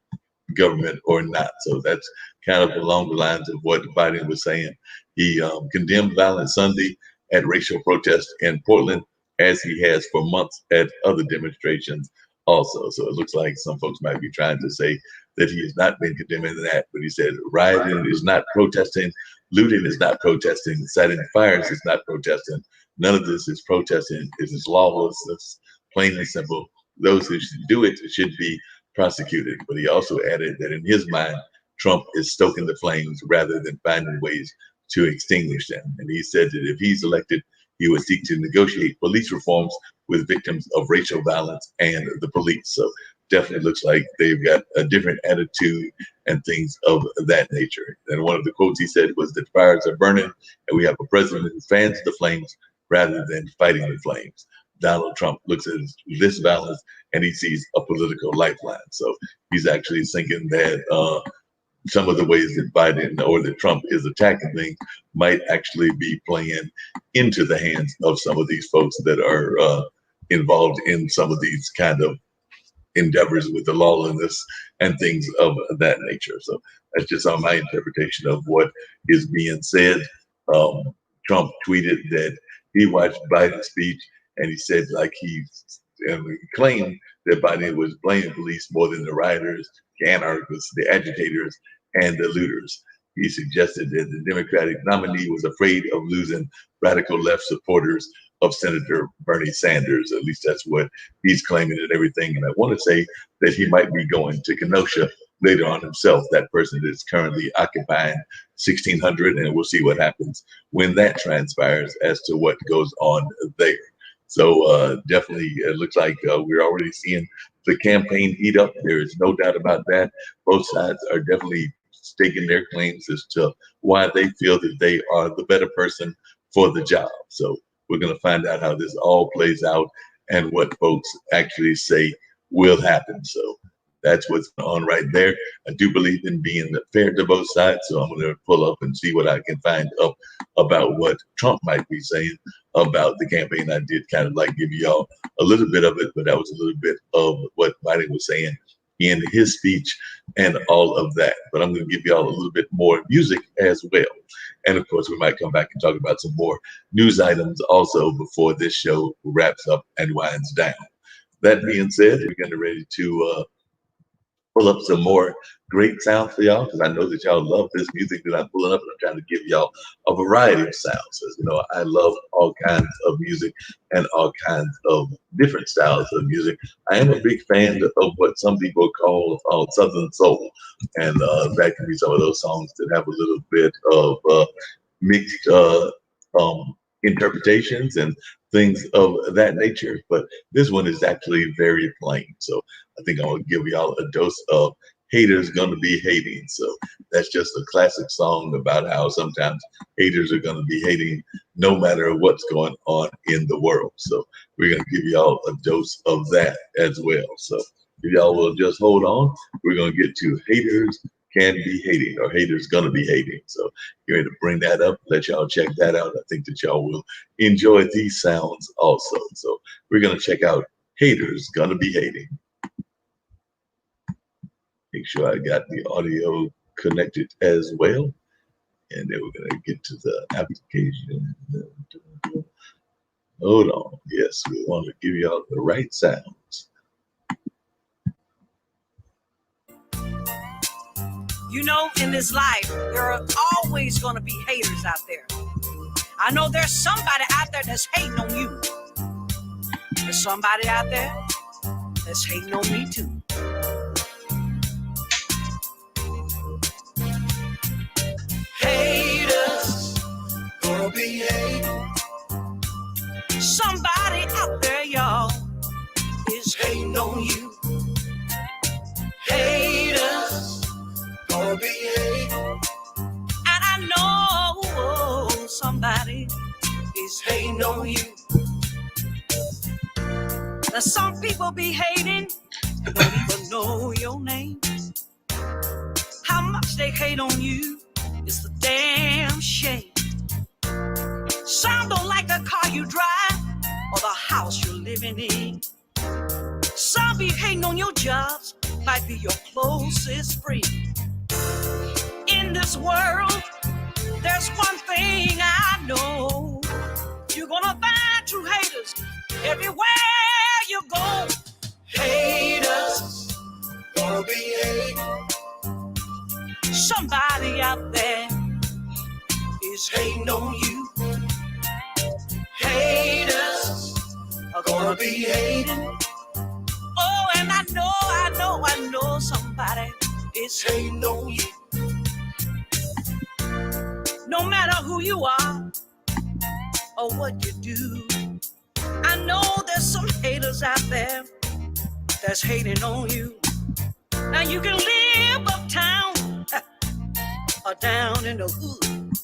government or not. So that's kind of along the lines of what Biden was saying. He condemned violence Sunday at racial protests in Portland, as he has for months at other demonstrations also. So it looks like some folks might be trying to say that he has not been condemning that, but he said rioting is not protesting, looting is not protesting, setting fires is not protesting. None of this is protesting. It is lawlessness, plain and simple. Those who should do it should be prosecuted. But he also added that in his mind, Trump is stoking the flames rather than finding ways to extinguish them. And he said that if he's elected, he would seek to negotiate police reforms with victims of racial violence and the police. So definitely looks like they've got a different attitude and things of that nature. And one of the quotes he said was that fires are burning and we have a president who fans the flames rather than fighting the flames. Donald Trump looks at this violence and he sees a political lifeline. So he's actually thinking that some of the ways that Biden or that Trump is attacking things might actually be playing into the hands of some of these folks that are involved in some of these kind of endeavors with the lawlessness and things of that nature. So that's just on my interpretation of what is being said. Trump tweeted that he watched Biden's speech and he said he claimed that Biden was blaming police more than the rioters, the anarchists, the agitators, and the looters. He suggested that the Democratic nominee was afraid of losing radical left supporters of Senator Bernie Sanders. At least that's what he's claiming and everything. And I want to say that he might be going to Kenosha later on himself, that person that's currently occupying 1600, and we'll see what happens when that transpires as to what goes on there. So definitely it looks like we're already seeing the campaign heat up. There is no doubt about that. Both sides are definitely staking their claims as to why they feel that they are the better person for the job. So we're going to find out how this all plays out and what folks actually say will happen. So that's what's on right there. I do believe in being fair to both sides. So I'm going to pull up and see what I can find up about what Trump might be saying about the campaign. I did kind of give y'all a little bit of it, but that was a little bit of what Biden was saying in his speech and all of that. But I'm going to give y'all a little bit more music as well. And of course, we might come back and talk about some more news items also before this show wraps up and winds down. That being said, we're getting ready to pull up some more great sounds for y'all, because I know that y'all love this music that I'm pulling up, and I'm trying to give y'all a variety of sounds. As you know, I love all kinds of music and all kinds of different styles of music. I am a big fan of what some people call Southern soul, and that can be some of those songs that have a little bit of mixed interpretations and things of that nature. But this one is actually very plain. So I think I'm going to give y'all a dose of Haters Gonna Be Hating. So that's just a classic song about how sometimes haters are going to be hating no matter what's going on in the world. So we're going to give y'all a dose of that as well. So if y'all will just hold on, we're going to get to Haters Can Be Hating, or Haters Gonna Be Hating. So you're ready to bring that up, let y'all check that out. I think that y'all will enjoy these sounds also. So we're going to check out Haters Gonna Be Hating. Make sure I got the audio connected as well. And then we're going to get to the application. Hold on. Yes, we want to give y'all the right sounds. You know, in this life, there are always going to be haters out there. I know there's somebody out there that's hating on you. There's somebody out there that's hating on me too. Haters gonna be hating. Somebody out there, y'all, is hating on you. Haters gonna be hating. And I know somebody is hating on you. Now some people be hating, don't even know your name. How much they hate on you, it's a damn shame. Some don't like the car you drive or the house you're living in. Some be hating on your jobs, might be your closest friend. In this world, there's one thing I know. You're gonna find true haters everywhere you go. Haters gonna be hating. Somebody out there is hating on you. Haters are gonna be hating. Oh, and I know somebody is hating on you. No matter who you are or what you do, I know there's some haters out there that's hating on you. Now you can live uptown or down in the hood.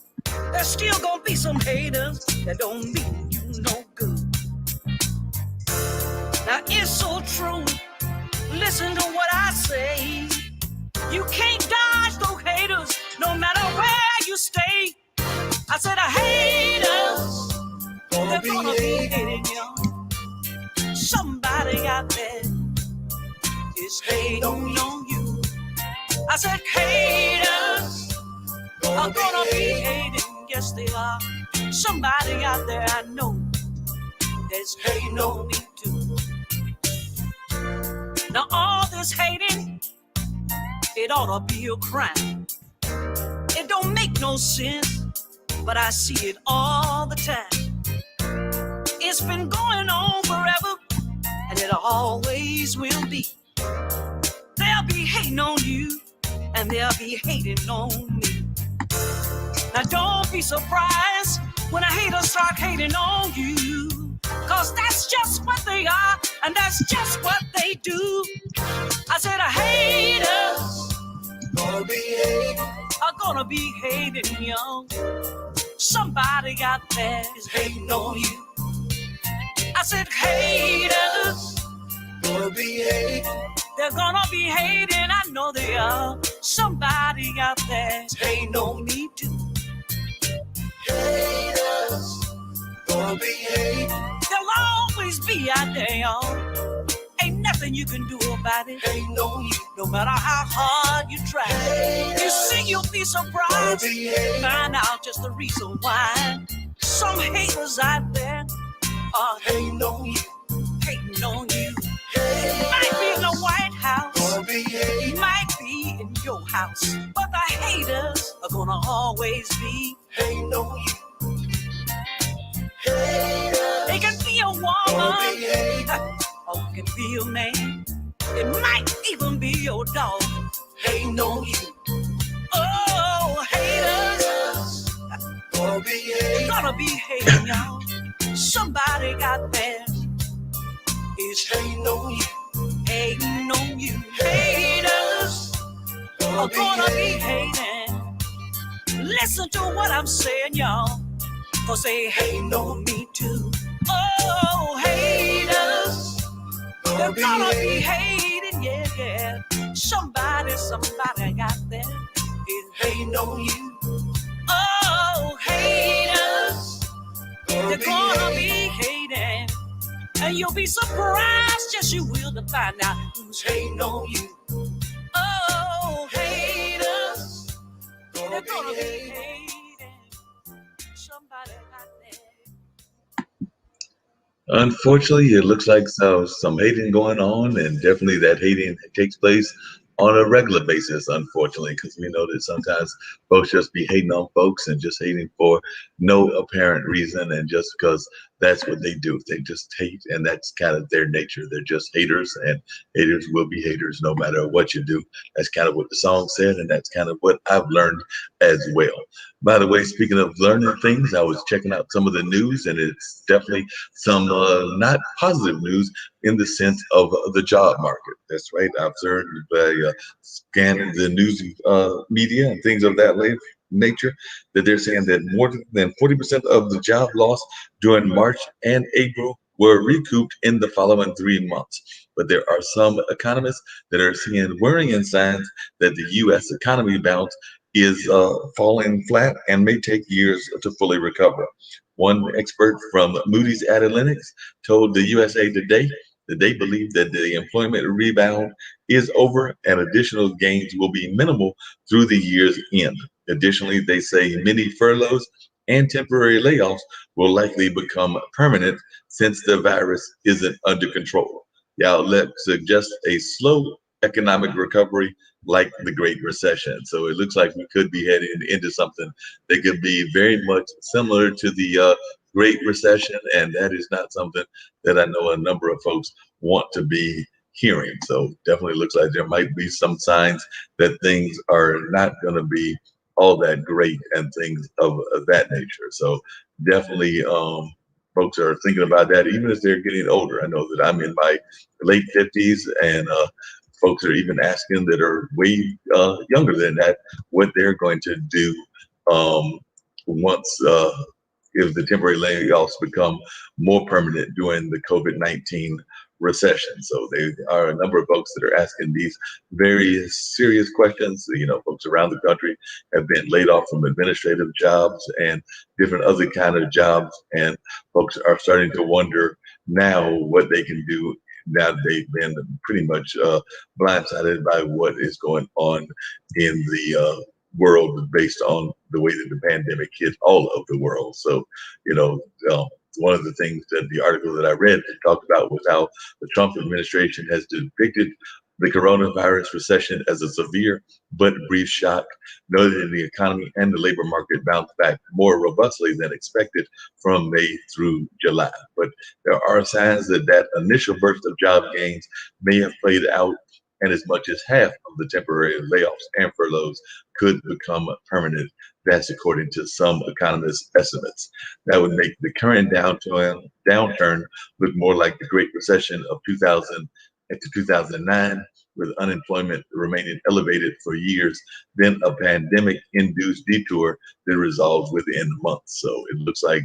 There's still gonna be some haters that don't mean you no good. Now it's so true. Listen to what I say. You can't dodge those haters no matter where you stay. I said the haters, they're gonna be hating you. Somebody out there is hating on you. I said haters are gonna be hating, yes they are. Somebody out there I know is hating on me too. Now all this hating, it ought to be a crime. It don't make no sense, but I see it all the time. It's been going on forever, and it always will be. They'll be hating on you, and they'll be hating on me. Now don't be surprised when a hater start hating on you, cause that's just what they are, and that's just what they do. I said a haters gonna be hating, are gonna be hating you. Somebody out there is hating on you. I said haters gonna be hating, they're gonna be hating, I know they are. Somebody out there is hating on me too. Haters gonna be hating, they'll always be out there, y'all. Ain't nothing you can do about it. Ain't no you, no matter how hard you try. You see, you'll be surprised. Find out just the reason why. Some haters out there are hating on you, hating on you. Might be in the White House, might be in your house, but the haters are gonna always be hating on you. They can be a woman, or it can be a man. It might even be your dog hating on you. Oh, haters gonna be hating, y'all. Somebody out there is hating on you, hating on you. Haters are gonna be hating. Listen to what I'm saying, y'all, cause they hating on me too. Oh, haters, they're gonna be hating, yeah, yeah. Somebody out there is hating on you. Oh, haters, they're gonna be hating. And you'll be surprised, yes you will, to find out who's hating on you. Oh, haters, they're gonna be hating. Somebody out there. Unfortunately, it looks like some hating going on, and definitely that hating takes place on a regular basis, unfortunately, because we know that sometimes folks just be hating on folks and just hating for no apparent reason, and just because that's what they do. They just hate, and that's kind of their nature. They're just haters, and haters will be haters no matter what you do. That's kind of what the song said, and that's kind of what I've learned as well. By the way, speaking of learning things, I was checking out some of the news, and it's definitely some not positive news in the sense of the job market. That's right. I observed by scanning the news media and things of that nature that they're saying that more than 40% of the job loss during March and April were recouped in the following 3 months. But there are some economists that are seeing worrying signs that the U.S. economy bounce is falling flat and may take years to fully recover. One expert from Moody's Analytics told the USA Today that they believe that the employment rebound is over and additional gains will be minimal through the year's end. Additionally, they say many furloughs and temporary layoffs will likely become permanent since the virus isn't under control. The outlet suggests a slow economic recovery like the Great Recession. So it looks like we could be heading into something that could be very much similar to the Great Recession, and that is not something that I know a number of folks want to be hearing. So definitely looks like there might be some signs that things are not going to be all that great and things of that nature. So definitely folks are thinking about that even as they're getting older. I know that I'm in my late 50s, and folks are even asking that are way younger than that what they're going to do um, once if the temporary layoffs become more permanent during the COVID-19 recession. So there are a number of folks that are asking these very serious questions. You know, folks around the country have been laid off from administrative jobs and different other kind of jobs, and folks are starting to wonder now what they can do now that they've been pretty much blindsided by what is going on in the world based on the way that the pandemic hit all of the world. So, you know, one of the things that the article that I read talked about was how the Trump administration has depicted the coronavirus recession as a severe but brief shock, noted that the economy and the labor market bounced back more robustly than expected from May through July. But there are signs that that initial burst of job gains may have played out, and as much as half of the temporary layoffs and furloughs could become permanent. That's according to some economists' estimates. That would make the current downturn look more like the Great Recession of 2000 to 2009, with unemployment remaining elevated for years, then a pandemic-induced detour that resolves within months. So it looks like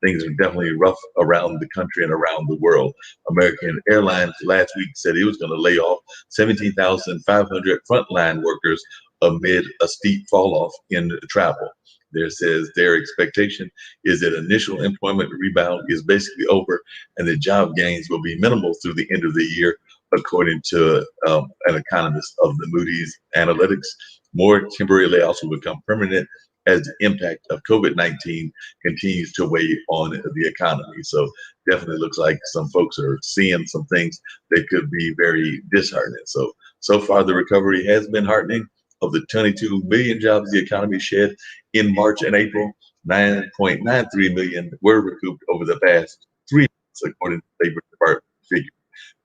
things are definitely rough around the country and around the world. American Airlines last week said it was going to lay off 17,500 frontline workers amid a steep fall off in travel. There says their expectation is that initial employment rebound is basically over and that job gains will be minimal through the end of the year, according to an economist of the Moody's Analytics. More temporary layoffs will become permanent as the impact of COVID-19 continues to weigh on the economy. So definitely looks like some folks are seeing some things that could be very disheartening. So far the recovery has been heartening. Of the 22 million jobs the economy shed in March and April, 9.93 million were recouped over the past 3 months, according to the Labor Department figures.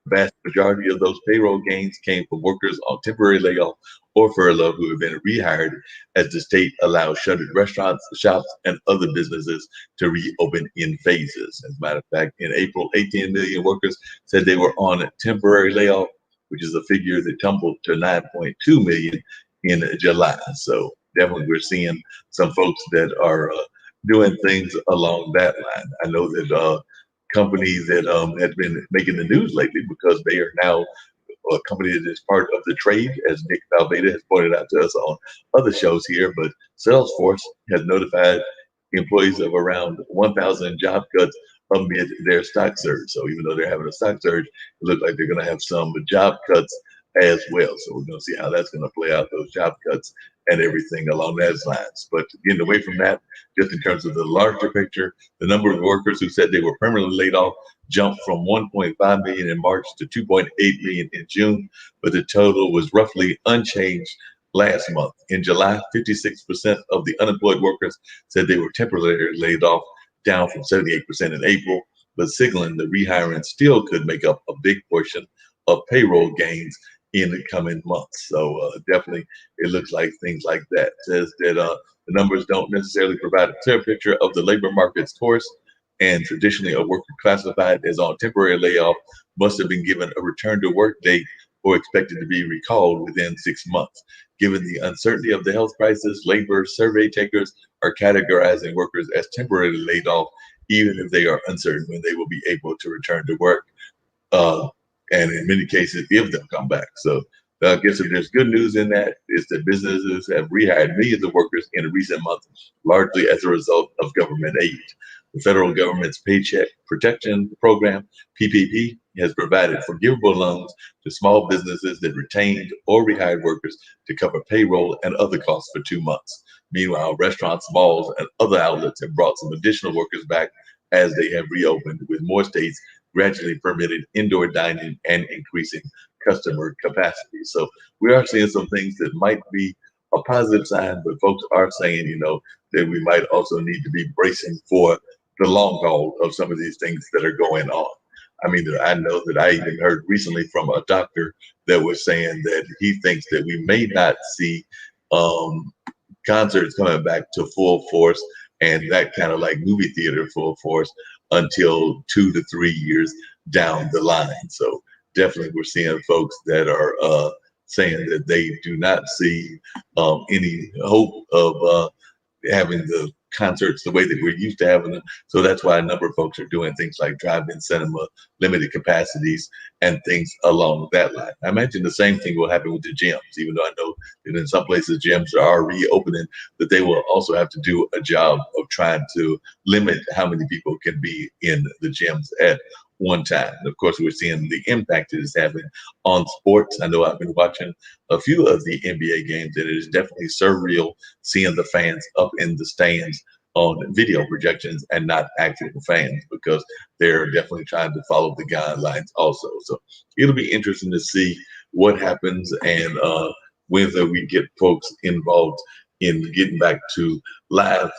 The vast majority of those payroll gains came from workers on temporary layoff or furlough who have been rehired as the state allows shuttered restaurants, shops, and other businesses to reopen in phases. As a matter of fact, in April, 18 million workers said they were on temporary layoff, which is a figure that tumbled to 9.2 million in July. So definitely we're seeing some folks that are doing things along that line. I know that companies that have been making the news lately because they are now a company that is part of the trade, as Nick Valveda has pointed out to us on other shows here. But Salesforce has notified employees of around 1,000 job cuts amid their stock surge. So even though they're having a stock surge, it looks like they're going to have some job cuts as well. So we're going to see how that's going to play out, those job cuts and everything along those lines. But getting away from that, just in terms of the larger picture, the number of workers who said they were permanently laid off jumped from 1.5 million in March to 2.8 million in June, but the total was roughly unchanged last month. In July, 56% of the unemployed workers said they were temporarily laid off, down from 78% in April, but signaling the rehiring still could make up a big portion of payroll gains in the coming months. So definitely it looks like things like that. It says that the numbers don't necessarily provide a clear picture of the labor market's course, and traditionally a worker classified as on temporary layoff must have been given a return to work date or expected to be recalled within 6 months. Given the uncertainty of the health crisis, labor survey takers are categorizing workers as temporarily laid off, even if they are uncertain when they will be able to return to work. And in many cases, if they'll come back. So I guess if there's good news in that, is that businesses have rehired millions of workers in recent months, largely as a result of government aid. The federal government's Paycheck Protection Program, PPP, has provided forgivable loans to small businesses that retained or rehired workers to cover payroll and other costs for 2 months. Meanwhile, restaurants, malls, and other outlets have brought some additional workers back as they have reopened, with more states gradually permitting indoor dining and increasing customer capacity. So we are seeing some things that might be a positive sign, but folks are saying, that we might also need to be bracing for the long haul of some of these things that are going on. I mean, I know that I even heard recently from a doctor that was saying that he thinks that we may not see concerts coming back to full force and that kind of like movie theater for us until 2 to 3 years down the line. So definitely we're seeing folks that are saying that they do not see any hope of having the concerts the way that we're used to having them. So that's why a number of folks are doing things like drive-in cinema, limited capacities, and things along that line. I imagine the same thing will happen with the gyms, even though I know that in some places gyms are reopening, that they will also have to do a job of trying to limit how many people can be in the gyms at one time. And of course, we're seeing the impact it is having on sports. I know I've been watching a few of the NBA games, and it is definitely surreal seeing the fans up in the stands on video projections and not actual fans, because they're definitely trying to follow the guidelines also. So it'll be interesting to see what happens and whether we get folks involved in getting back to live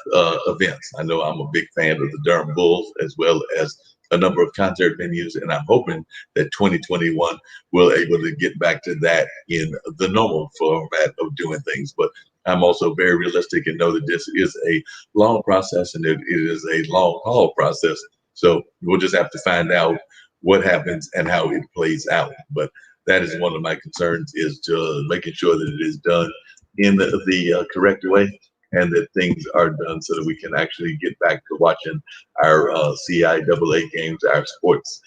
events. I know I'm a big fan of the Durham Bulls as well as a number of concert venues, and I'm hoping that 2021 will able to get back to that in the normal format of doing things. But I'm also very realistic and know that this is a long process and it is a long haul process. So we'll just have to find out what happens and how it plays out. But that is one of my concerns, is to making sure that it is done in the correct way, and that things are done so that we can actually get back to watching our CIAA games, our sports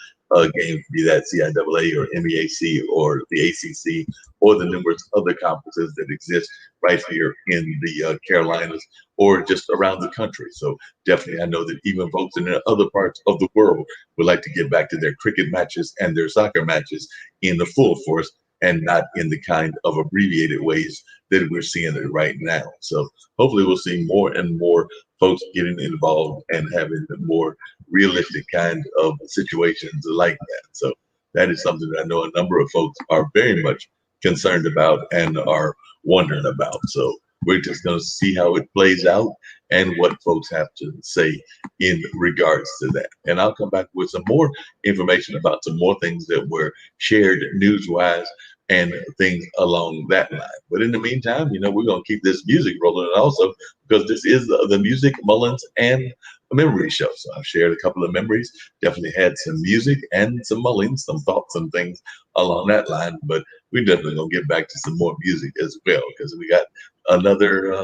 games, be that CIAA or MEAC or the ACC or the numerous other conferences that exist right here in the Carolinas or just around the country. So definitely, I know that even folks in other parts of the world would like to get back to their cricket matches and their soccer matches in the full force, and not in the kind of abbreviated ways that we're seeing it right now. So hopefully we'll see more and more folks getting involved and having more realistic kind of situations like that. So that is something that I know a number of folks are very much concerned about and are wondering about. So we're just going to see how it plays out and what folks have to say in regards to that. And I'll come back with some more information about some more things that were shared news-wise and things along that line. But in the meantime, we're going to keep this music rolling also, because this is the Music, Mullings, and Memory Show. So I've shared a couple of memories, definitely had some music and some Mullings, some thoughts and things along that line. But we're definitely going to get back to some more music as well, because we got another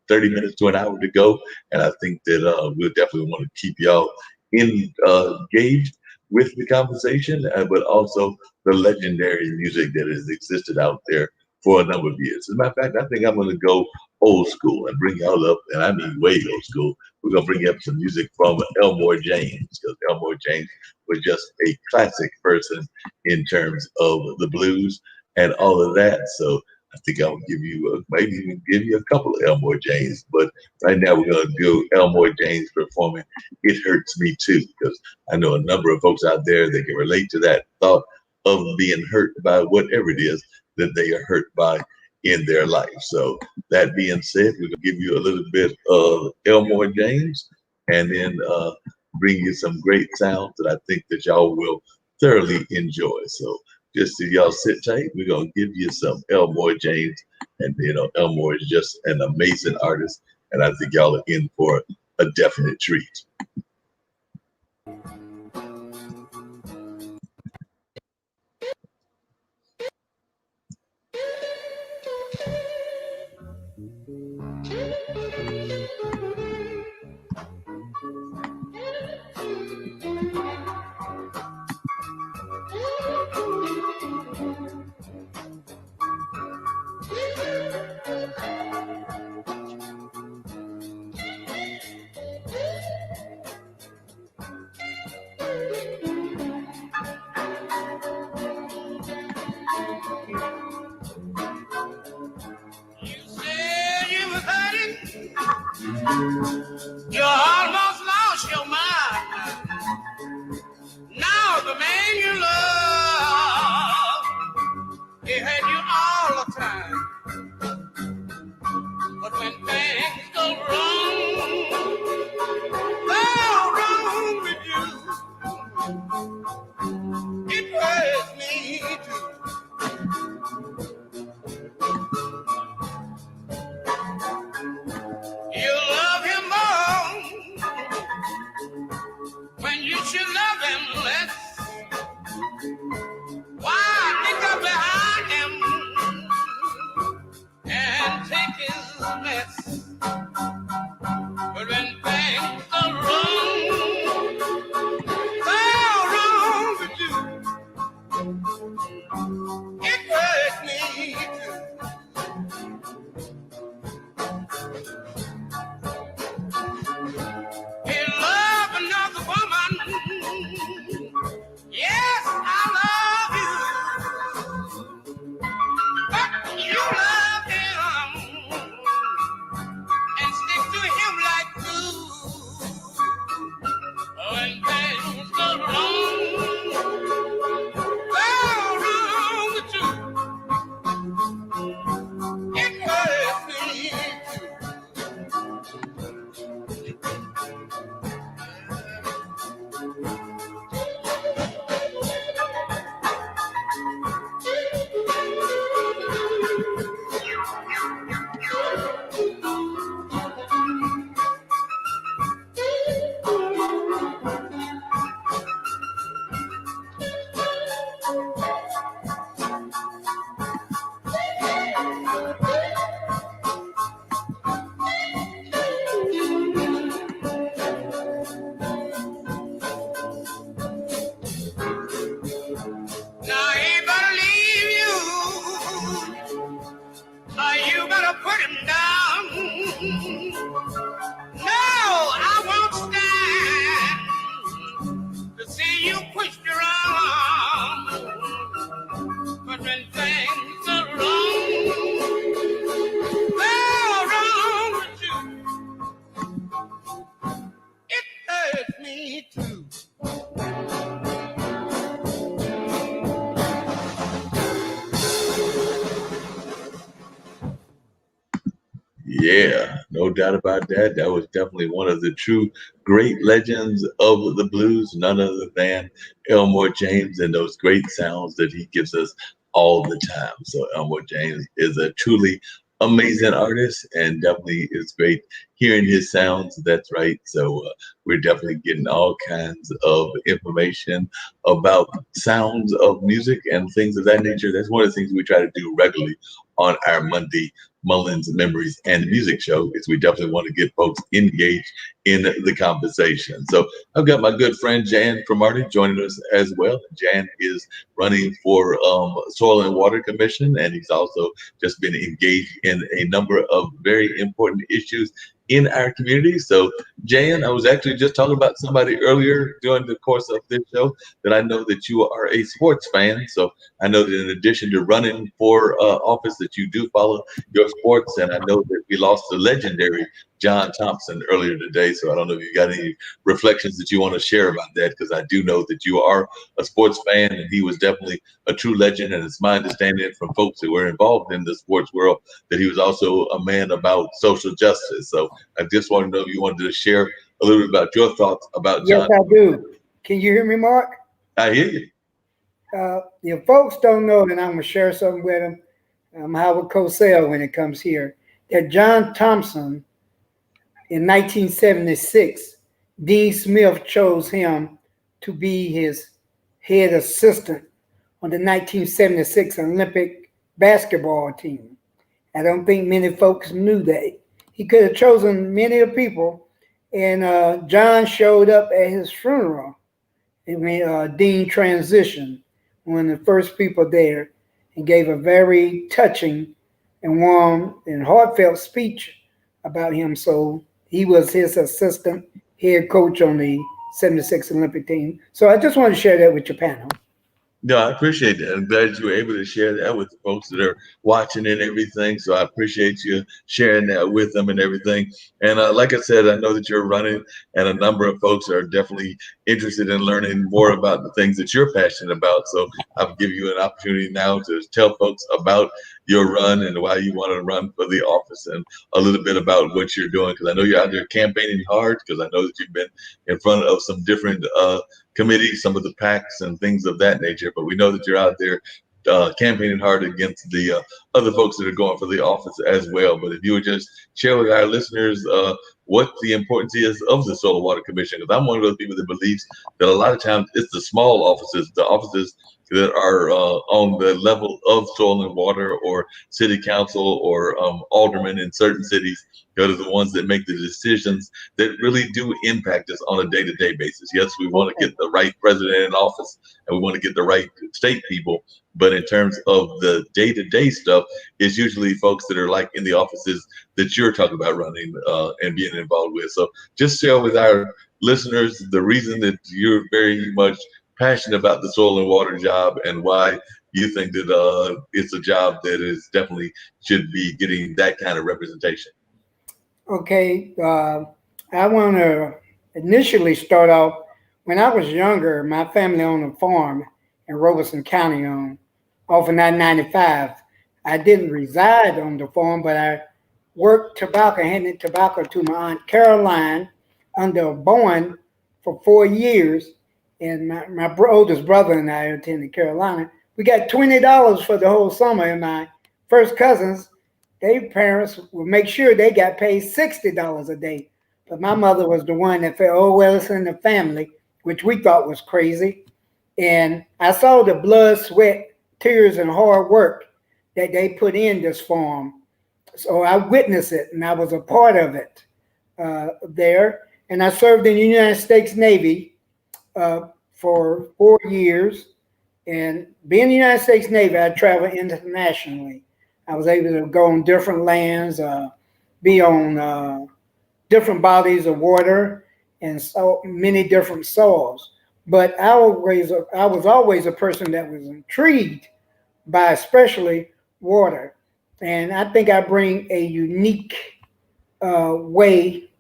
30 minutes to an hour to go. And I think that we'll definitely want to keep y'all engaged with the conversation, but also the legendary music that has existed out there for a number of years. As a matter of fact, I think I'm going to go old school and bring y'all up, and I mean way old school. We're going to bring up some music from Elmore James, because Elmore James was just a classic person in terms of the blues and all of that. So I think I'll give you maybe even give you a couple of Elmore James, but right now we're going to do Elmore James performing "It Hurts Me Too," because I know a number of folks out there that can relate to that thought of being hurt by whatever it is that they are hurt by in their life. So that being said, we're going to give you a little bit of Elmore James, and then bring you some great sounds that I think that y'all will thoroughly enjoy. So just so y'all sit tight, we're going to give you some Elmore James. And, Elmore is just an amazing artist. And I think y'all are in for a definite treat. You almost lost your mind. Now the man you love, he had you all the time. But when things go wrong with you, it hurts me too. You love him more Don't you love him less? Why pick up behind him and take his mess? But when things go wrong with you, it hurt me too. He loved another woman. Yes, I love you. But you love him and stick to him like glue. When things go wrong with you, it hurts me too. Now he better leave you, or you better put him down. No, I won't stand to see you pushed around. But when things are wrong with you, it hurts me too. Yeah, no doubt about that. That was definitely one of the true great legends of the blues, none other than Elmore James and those great sounds that he gives us all the time. So Elmore James is a truly amazing artist and definitely it's great hearing his sounds. That's right. So we're definitely getting all kinds of information about sounds of music and things of that nature. That's one of the things we try to do regularly on our Monday Mullins Memories and Music Show is we definitely want to get folks engaged in the conversation. So I've got my good friend Jan Cromartie joining us as well. Jan is running for Soil and Water Commission, and he's also just been engaged in a number of very important issues in our community. So Jan, I was actually just talking about somebody earlier during the course of this show that I know that you are a sports fan. So I know that in addition to running for office that you do follow your sports, and I know that we lost the legendary John Thompson earlier today. So I don't know if you got any reflections that you want to share about that, because I do know that you are a sports fan, and he was definitely a true legend. And it's my understanding from folks who were involved in the sports world that he was also a man about social justice. So I just want to know if you wanted to share a little bit about your thoughts about Yes, John. I do. Can you hear me, Mark? I hear you. If folks don't know, then I'm going to share something with them. I'm Howard Cosell when it comes here. That John Thompson, in 1976, Dean Smith chose him to be his head assistant on the 1976 Olympic basketball team. I don't think many folks knew that. He could have chosen many of people, and John showed up at his funeral when Dean transitioned, one of the first people there, and gave a very touching and warm and heartfelt speech about him. So he was his assistant head coach on the 76 Olympic team. So I just want to share that with your panel. No, I appreciate that. I'm glad you were able to share that with the folks that are watching and everything. So I appreciate you sharing that with them and everything. And like I said, I know that you're running, and a number of folks are definitely interested in learning more about the things that you're passionate about. So I'll give you an opportunity now to tell folks about your run and why you want to run for the office, and a little bit about what you're doing, because I know you're out there campaigning hard, because I know that you've been in front of some different committees, some of the PACs and things of that nature. But we know that you're out there campaigning hard against the other folks that are going for the office as well. But if you would just share with our listeners what the importance is of the Soil and Water Commission, because I'm one of those people that believes that a lot of times it's the small offices, the offices that are on the level of soil and water, or city council, or aldermen in certain cities, that are the ones that make the decisions that really do impact us on a day-to-day basis. Yes, we want to get the right president in office, and we want to get the right state people, but in terms of the day-to-day stuff, it's usually folks that are like in the offices that you're talking about running and being involved with. So just share with our listeners the reason that you're very much passionate about the soil and water job, and why you think that it's a job that is definitely should be getting that kind of representation. Okay, I want to initially start off. When I was younger, my family owned a farm in Robeson County off of 995. I didn't reside on the farm, but I worked tobacco, handed tobacco to my Aunt Caroline under a bond for 4 years. And my oldest brother and I attended Carolina. We got $20 for the whole summer, and my first cousins, their parents would make sure they got paid $60 a day. But my mother was the one that felt, oh, well, it's in the family, which we thought was crazy. And I saw the blood, sweat, tears, and hard work that they put in this farm. So I witnessed it, and I was a part of it there. And I served in the United States Navy for 4 years. And being in the United States Navy, I traveled internationally. I was able to go on different lands, be on different bodies of water, and so many different soils. But I was always a person that was intrigued by especially water. And I think I bring a unique way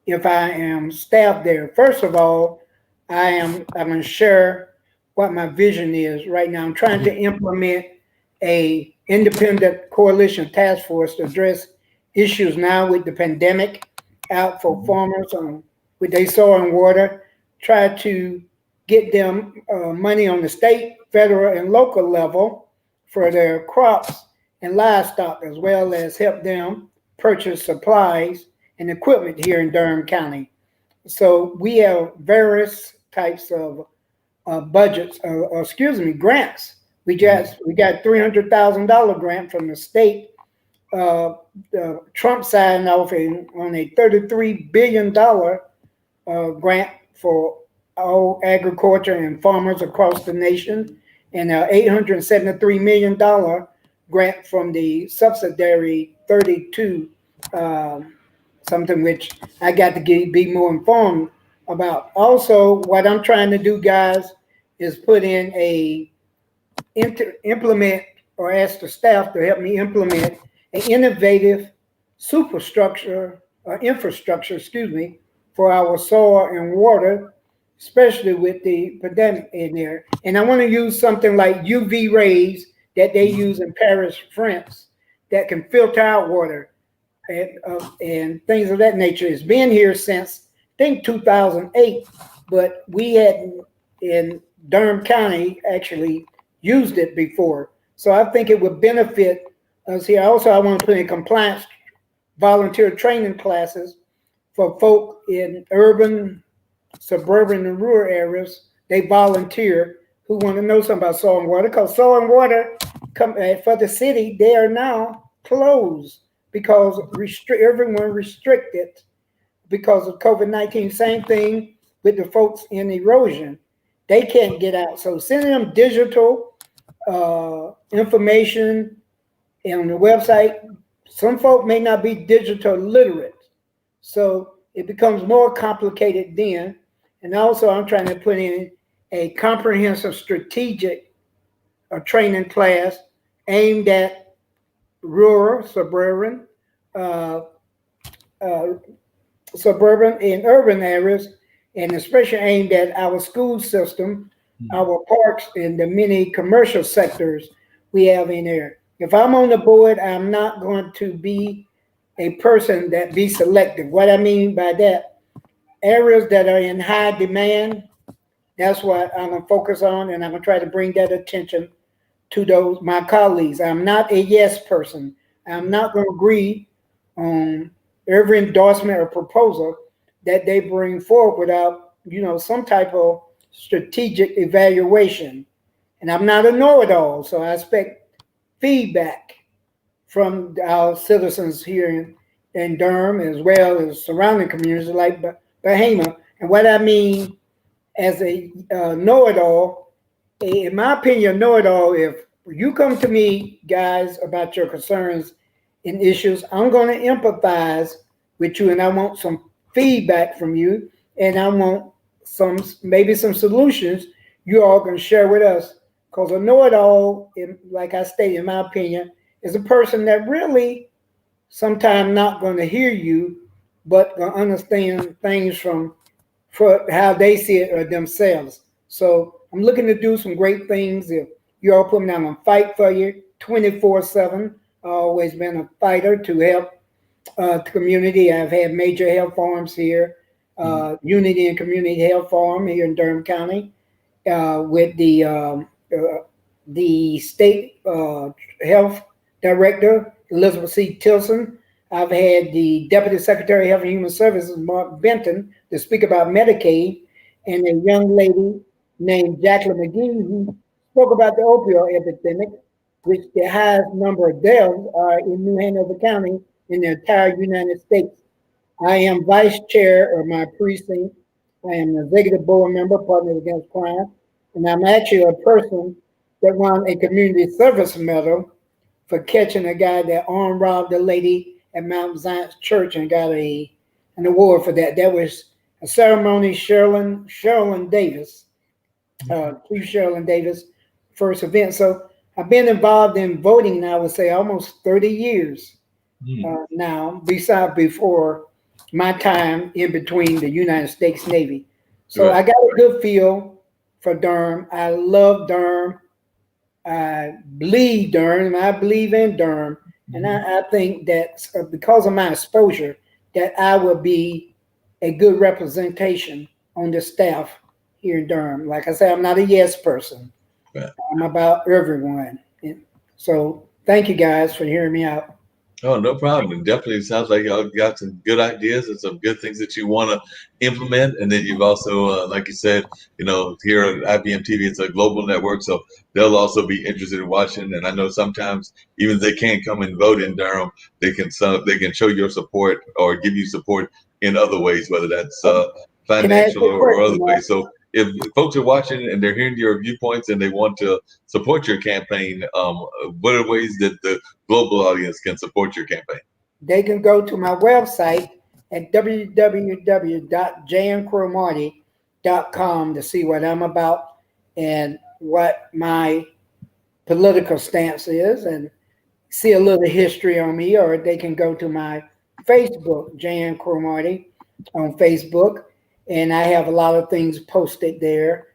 if I am staffed there. First of all, I'm going to share what my vision is right now. I'm trying to implement a independent coalition task force to address issues now with the pandemic out for farmers with their soil and water, try to get them money on the state, federal, and local level for their crops and livestock, as well as help them purchase supplies and equipment here in Durham County. So we have various types of budgets, grants. We got $300,000 grant from the state. Trump signed off on a $33 billion grant for all agriculture and farmers across the nation, and an $873 million grant from the subsidiary 32, something which I got to be more informed about. Also, what I'm trying to do, guys, is put in implement, or ask the staff to help me implement an innovative infrastructure, for our soil and water, especially with the pandemic in there. And I want to use something like UV rays that they use in Paris, France, that can filter out water and things of that nature. It's been here since, I think, 2008, but we had in Durham County actually used it before. So I think it would benefit us here. Also, I want to put in compliance volunteer training classes for folk in urban, suburban, and rural areas. They volunteer who want to know something about soil and water, because soil and water for the city, they are now closed because everyone restricted because of COVID-19. Same thing with the folks in erosion. They can't get out. So sending them digital information on the website. Some folk may not be digital literate, so it becomes more complicated then. And also, I'm trying to put in a comprehensive strategic training class aimed at rural, suburban, and urban areas, and especially aimed at our school system, our parks, and the many commercial sectors we have in there. If I'm on the board, I'm not going to be a person that be selective. What I mean by that, areas that are in high demand, that's what I'm going to focus on, and I'm going to try to bring that attention to those my colleagues. I'm not a yes person. I'm not going to agree on every endorsement or proposal that they bring forward without, some type of strategic evaluation. And I'm not a know-it-all, so I expect feedback from our citizens here in Durham as well as surrounding communities like Bahama. And what I mean as a know-it-all, in my opinion, know-it-all, if you come to me, guys, about your concerns and issues, I'm going to empathize with you and I want some feedback from you and I want maybe some solutions you all can share with us. Because a know-it-all, like I stated, in my opinion, is a person that really sometimes not going to hear you, but going to understand things from for how they see it or themselves. So I'm looking to do some great things. If you all put me down on fight for you 24/7, I've always been a fighter to help the community. I've had major health farms here, Unity and Community Health Farm here in Durham County, with the state health director, Elizabeth C. Tilson. I've had the Deputy Secretary of Health and Human Services, Marc Benton, to speak about Medicaid, and a young lady named Jacqueline McGee who spoke about the opioid epidemic, which the highest number of deaths are in New Hanover County in the entire United States. I am vice chair of my precinct. I am an executive board member, Partners Against Crime, and I'm actually a person that won a community service medal for catching a guy that armed robbed a lady at Mount Zion Church and got an award for that. That was a ceremony. Sherilyn Davis, Chief Sherilyn Davis, first event. So I've been involved in voting now, I would say almost 30 years now, besides before my time in between the United States Navy. So Right. I got a good feel for Durham. I love Durham. I bleed Durham. I believe in Durham. And I think that because of my exposure, that I will be a good representation on the staff here in Durham. Like I said, I'm not a yes person. Right. I'm about everyone. And so thank you guys for hearing me out. Oh, no problem. It definitely sounds like y'all got some good ideas and some good things that you want to implement. And then you've also, like you said, here at IBM TV, it's a global network, so they'll also be interested in watching. And I know sometimes even if they can't come and vote in Durham, they can show your support or give you support in other ways, whether that's Can I ask financial you a or other question, Mark? ways. So if folks are watching and they're hearing your viewpoints and they want to support your campaign, what are ways that the global audience can support your campaign? They can go to my website at www.jancromarty.com to see what I'm about and what my political stance is and see a little history on me, or they can go to my Facebook, Jan Cromarty, on Facebook, and I have a lot of things posted there,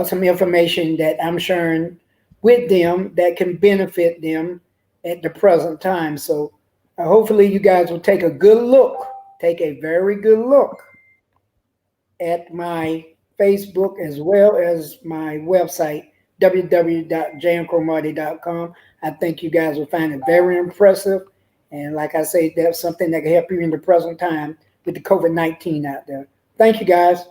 some information that I'm sharing with them that can benefit them at the present time. So hopefully you guys will take a very good look at my Facebook as well as my website, www.jancromarty.com. I think you guys will find it very impressive. And like I say, that's something that can help you in the present time with the COVID-19 out there. Thank you, guys.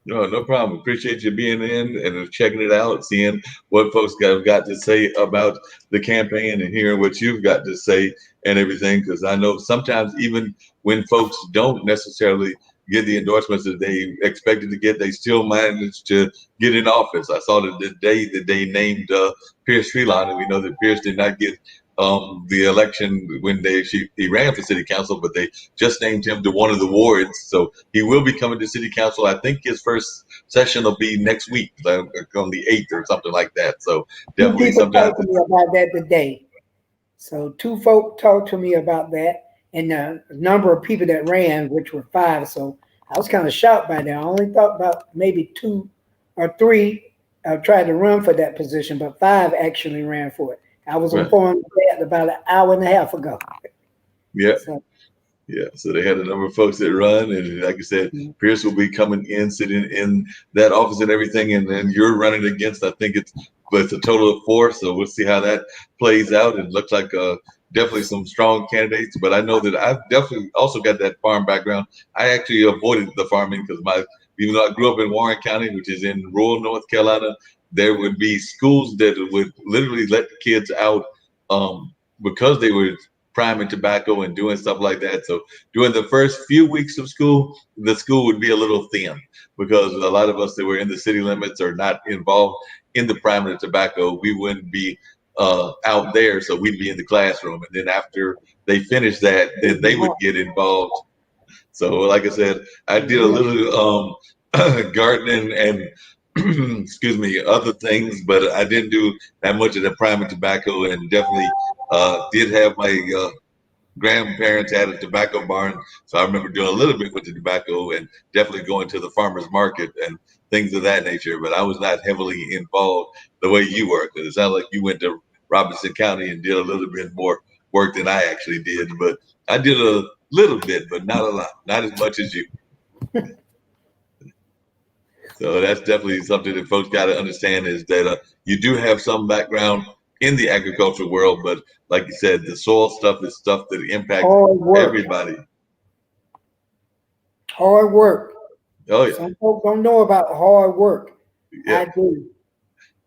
No, no problem. Appreciate you being in and checking it out, seeing what folks got to say about the campaign and hearing what you've got to say and everything. Because I know sometimes even when folks don't necessarily get the endorsements that they expected to get, they still manage to get in office. I saw that the day that they named Pierce Phelan, and we know that Pierce did not get the election when he ran for city council, but they just named him to one of the wards. So he will be coming to city council. I think his first session will be next week, like on the 8th or something like that. So Two definitely people sometimes talked to me about that today. So two folk talked to me about that, and the number of people that ran, which were five. So I was kind of shocked by that. I only thought about maybe two or three tried to run for that position, but five actually ran for it. I was right. informed of that about an hour and a half ago. Yeah. So, Yeah, so they had a number of folks that run, and like I said, Pierce will be coming in, sitting in that office and everything, and then you're running against, I think it's but it's a total of 4, so we'll see how that plays out. It looks like definitely some strong candidates, but I know that I've definitely also got that farm background. I actually avoided the farming because even though I grew up in Warren County, which is in rural North Carolina, there would be schools that would literally let the kids out because they were priming tobacco and doing stuff like that. So during the first few weeks of school, the school would be a little thin because a lot of us that were in the city limits are not involved in the priming of tobacco. We wouldn't be out there, so we'd be in the classroom. And then after they finished that, then they would get involved. So, like I said, I did a little gardening and excuse me, other things, but I didn't do that much of the priming tobacco, and definitely did have my grandparents had a tobacco barn, so I remember doing a little bit with the tobacco and definitely going to the farmers market and things of that nature. But I was not heavily involved the way you were, because it sounds like you went to Robinson County and did a little bit more work than I actually did. But I did a little bit, but not a lot, not as much as you. So that's definitely something that folks got to understand is that you do have some background in the agricultural world, but like you said, the soil stuff is stuff that impacts Hard work. everybody. Hard work. Oh yeah, Some folks don't know about hard work. yeah. I do.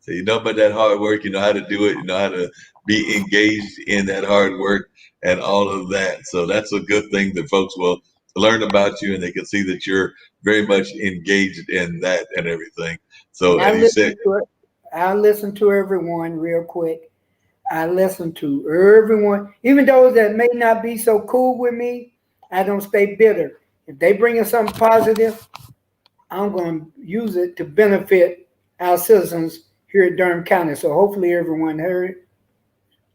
So you know about that hard work, you know how to do it, you know how to be engaged in that hard work and all of that. So that's a good thing that folks will learn about you and they can see that you're very much engaged in that and everything. So And I as you said, listen to it. I listen to everyone real quick. I listen to everyone, even those that may not be so cool with me. I don't stay bitter. If they bring in something positive, I'm going to use it to benefit our citizens here at Durham County. So hopefully everyone heard.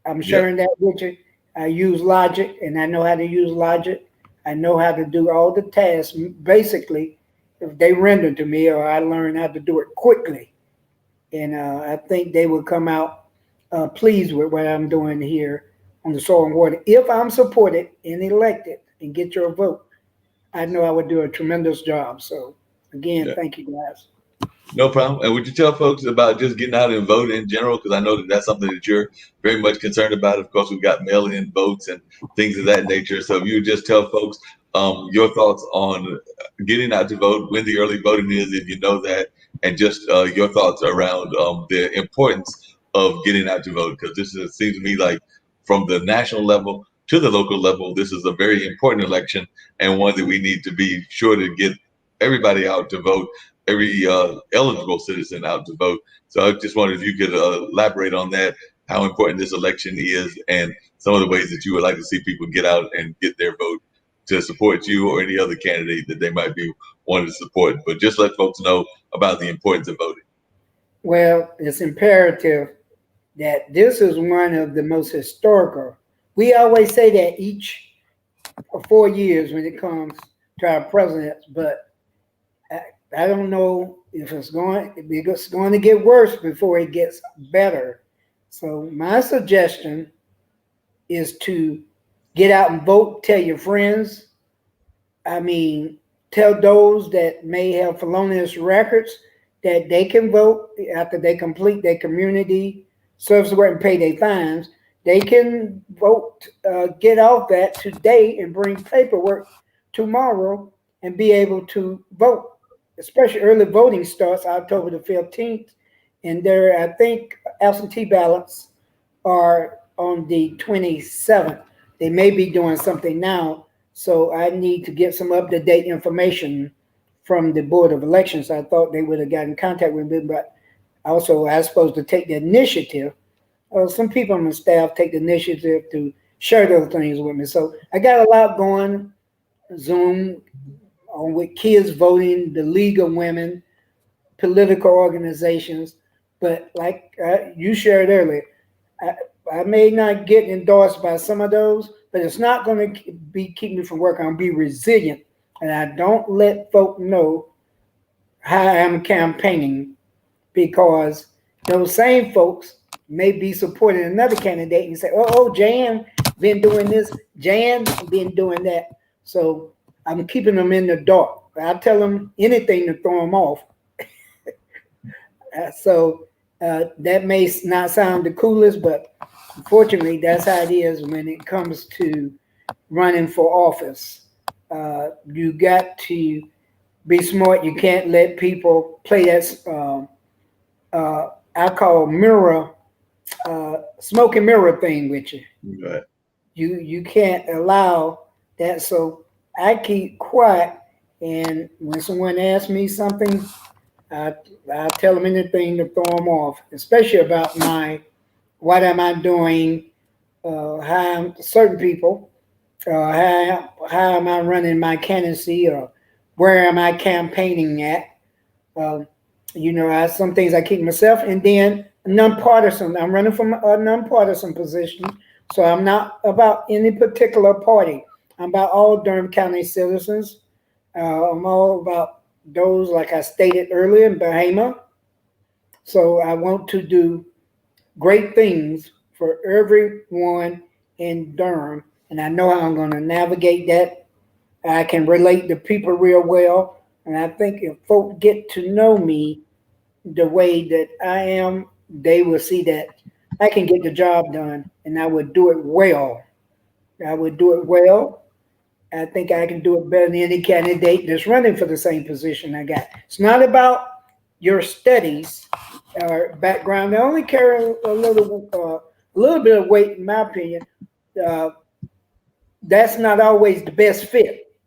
I'm yeah, sharing that with you. I use logic, and I know how to use logic. I know how to do all the tasks. Basically, if they render to me, or I learn how to do it quickly, and I think they will come out pleased with what I'm doing here on the soil and water. If I'm supported and elected and get your vote, I know I would do a tremendous job. So again, yeah. thank you guys. No problem. And would you tell folks about just getting out and voting in general? Because I know that that's something that you're very much concerned about. Of course, we've got mail-in votes and things of that nature. So if you would just tell folks your thoughts on getting out to vote, when the early voting is, if you know that, and just your thoughts around the importance of getting out to vote. Because it seems to me like from the national level to the local level, this is a very important election and one that we need to be sure to get everybody out to vote, every eligible citizen out to vote. So I just wondered if you could elaborate on that, how important this election is, and some of the ways that you would like to see people get out and get their vote to support you or any other candidate that they might be wanting to support. But just let folks know about the importance of voting. Well, it's imperative that this is one of the most historical. We always say that each 4 years when it comes to our presidents, but I don't know if it's going to get worse before it gets better. So my suggestion is to get out and vote. Tell your friends. I mean, tell those that may have felonious records that they can vote after they complete their community service work and pay their fines. They can vote, get off that today and bring paperwork tomorrow and be able to vote. Especially early voting starts October the 15th. And there, I think absentee ballots are on the 27th. They may be doing something now. So I need to get some up-to-date information from the Board of Elections. I thought they would have gotten in contact with me, but also I was supposed to take the initiative. Some people on the staff take the initiative to share those things with me. So I got a lot going. Zoom on with kids voting, the League of Women, political organizations. But like you shared earlier, I may not get endorsed by some of those, but it's not going to keep me from working. I'll be resilient, and I don't let folk know how I'm campaigning because those same folks may be supporting another candidate and say, "Oh, Jan been doing this, Jan been doing that." So I'm keeping them in the dark. I tell them anything to throw them off. So That may not sound the coolest, but unfortunately, that's how it is when it comes to running for office. You got to be smart. You can't let people play that. I call mirror, smoke and mirror thing with you. Right. You can't allow that. So I keep quiet, and when someone asks me something, I I tell them anything to throw them off, especially about my what am I doing, how certain people, how am I running my candidacy, or where am I campaigning at. Um, some things I keep myself, and then nonpartisan. I'm running from a nonpartisan position, so I'm not about any particular party. I'm about all Durham County citizens. I'm all about those, like I stated earlier, in Bahama. So I want to do great things for everyone in Durham, and I know how I'm going to navigate that. I can relate to people real well, and I think if folk get to know me the way that I am, they will see that I can get the job done, and I would do it well. I would do it well. I think I can do it better than any candidate that's running for the same position I got. It's not about your studies or background. They only carry a little bit of weight, in my opinion. Uh, that's not always the best fit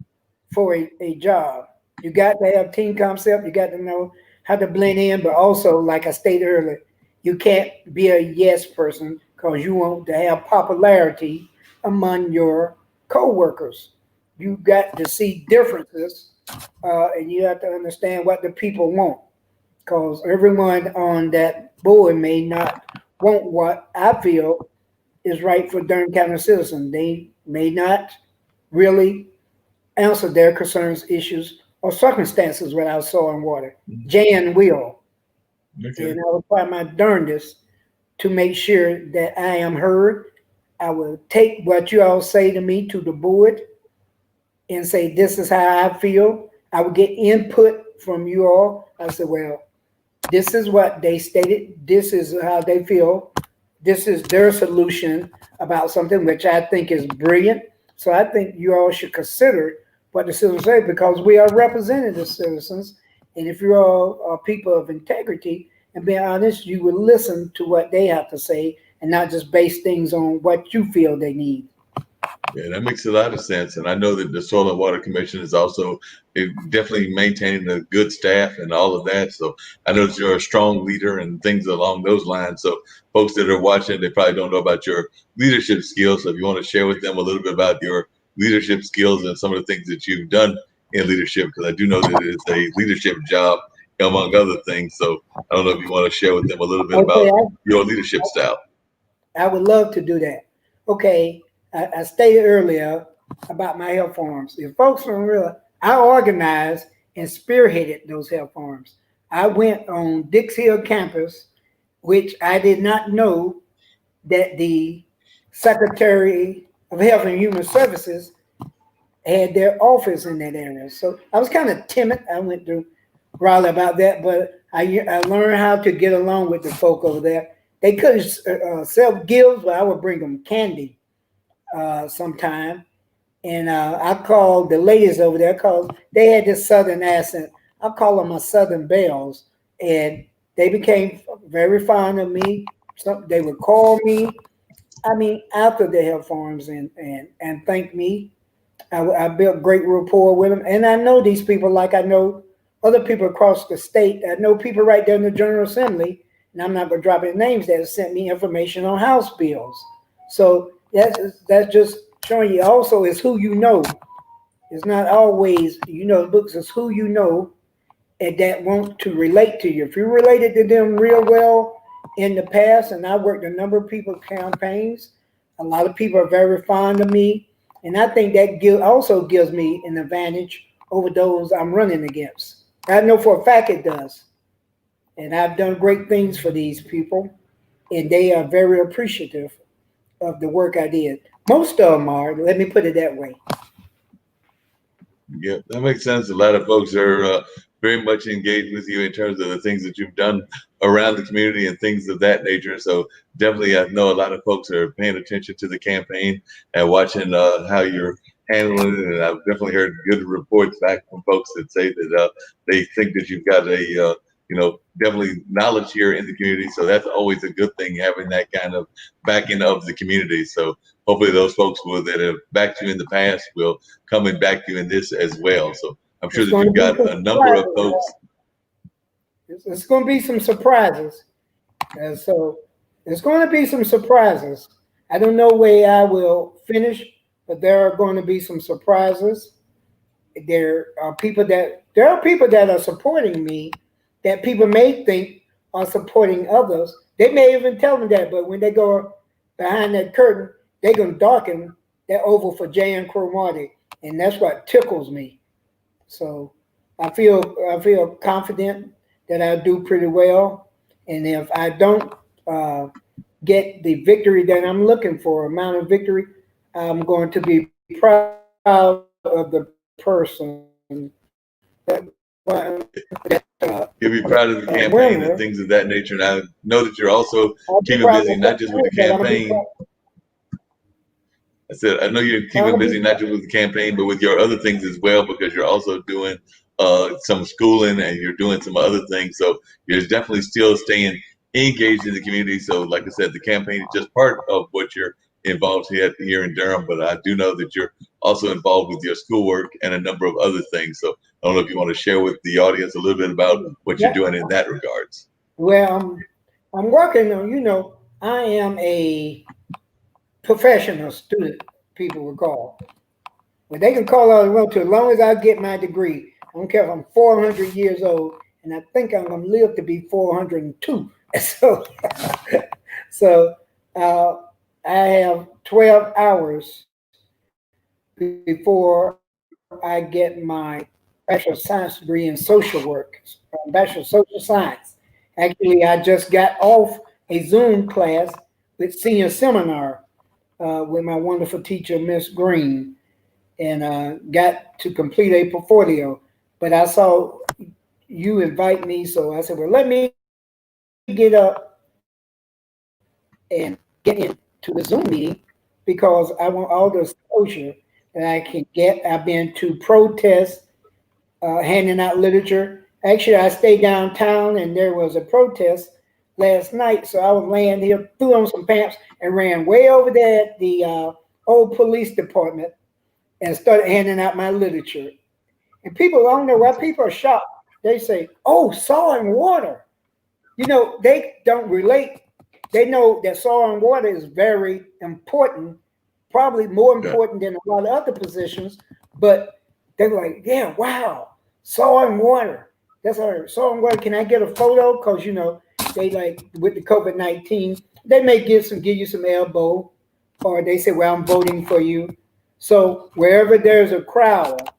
for a job. You got to have team concept. You got to know how to blend in, but also, like I stated earlier, you can't be a yes person because you want to have popularity among your coworkers. You got to see differences, and you have to understand what the people want. Because everyone on that board may not want what I feel is right for Durham County citizens. They may not really answer their concerns, issues, or circumstances without soil and water. Jan will. Okay. And I will try my darndest to make sure that I am heard. I will take what you all say to me to the board and say, this is how I feel. I will get input from you all. I said, well, this is what they stated. This is how they feel. This is their solution about something which I think is brilliant. So I think you all should consider what the citizens say because we are representative citizens. And if you all are people of integrity and being honest, you will listen to what they have to say and not just base things on what you feel they need. Yeah, that makes a lot of sense. And I know that the Soil and Water Commission is also definitely maintaining a good staff and all of that. So I know that you're a strong leader and things along those lines. So folks that are watching, they probably don't know about your leadership skills. So if you want to share with them a little bit about your leadership skills and some of the things that you've done in leadership, because I do know that it's a leadership job among other things. So I don't know if you want to share with them a little bit Okay, about your leadership style. I would love to do that. Okay, I stated earlier about my health farms. If folks don't realize, I organized and spearheaded those health farms. I went on Dix Hill campus, which I did not know that the Secretary of Health and Human Services had their office in that area. So I was kind of timid. I went to Raleigh about that, but I learned how to get along with the folk over there. They couldn't sell gifts, but I would bring them candy sometime. And I called the ladies over there because they had this southern accent. I call them my southern belles. And they became very fond of me. So they would call me, after the health farms and thank me. I built great rapport with them. And I know these people like I know other people across the state. I know people right there in the General Assembly, and I'm not going to drop any names, that have sent me information on House bills. So that's just showing you also is who you know. It's not always, the books, is who you know and that want to relate to you. If you related to them real well in the past, and I worked a number of people's campaigns, a lot of people are very fond of me. And I think that also gives me an advantage over those I'm running against. I know for a fact it does. And I've done great things for these people, and they are very appreciative of the work I did. Most of them are, let me put it that way. Yeah, that makes sense. A lot of folks are very much engaged with you in terms of the things that you've done around the community and things of that nature. So definitely, I know a lot of folks are paying attention to the campaign and watching how you're handling it. And I've definitely heard good reports back from folks that say that they think that you've got a definitely knowledge here in the community. So that's always a good thing, having that kind of backing of the community. So hopefully those folks that have backed you in the past will come and back you in this as well. So I'm sure It's that going to you've be got some a number of surprises. folks. It's going to be some surprises. And so it's going to be some surprises. I don't know where I will finish, but there are going to be some surprises. There are people that are supporting me that people may think are supporting others. They may even tell them that, but when they go behind that curtain, they're going to darken that oval for Jan Cromartie, and that's what tickles me. So I feel confident that I do pretty well, and if I don't get the victory that I'm looking for, amount of victory, I'm going to be proud of the person that You'll be proud of the campaign and winner. things of that nature. And I know that you're also I'll be keeping proud busy, of not just with the that. I'm be campaign. I said, I know you're keeping I'll busy, be not just with the campaign, but with your other things as well, because you're also doing some schooling and you're doing some other things. So you're definitely still staying engaged in the community. So, like I said, the campaign is just part of what you're involved here in Durham. But I do know that you're also involved with your schoolwork and a number of other things. So I don't know if you want to share with the audience a little bit about what you're yeah. doing in that regards. Well, I'm working on. I am a professional student. People will call. Well, they can call all they want to, as long as I get my degree. I don't care if I'm 400 years old, and I think I'm going to live to be 402. So, so uh, I have 12 hours before I get my bachelor of science degree in social work, bachelor of social science. Actually, I just got off a Zoom class with senior seminar with my wonderful teacher, Miss Green, and got to complete a portfolio. But I saw you invite me, so I said, well, let me get up and get into the Zoom meeting because I want all the exposure that I can get. I've been to protests, handing out literature. Actually, I stayed downtown and there was a protest last night, so I was laying here, threw on some pants, and ran way over there at the old police department and started handing out my literature. And people, I don't know why people are shocked. They say, "Oh, soil and water." They don't relate. They know that soil and water is very important, probably more Yeah. important than a lot of other positions. But they're like, "Yeah, wow, soil and water. That's all. Soil and water. Can I get a photo?" Because they like with the COVID-19, they may give you some elbow, or they say, "Well, I'm voting for you." So wherever there's a crowd,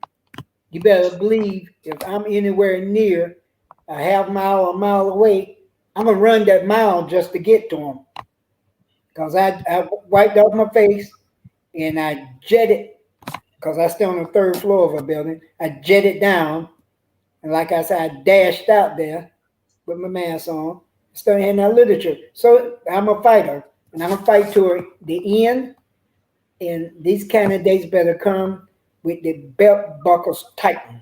you better believe if I'm anywhere near a half mile or a mile away, I'm gonna run that mile just to get to them. Cause I wiped off my face and I jetted, cause I stay on the third floor of a building. I jetted down, and like I said, I dashed out there with my mask on, studying handing out literature. So I'm a fighter, and I'm gonna fight to the end. And these candidates better come with the belt buckles tightened.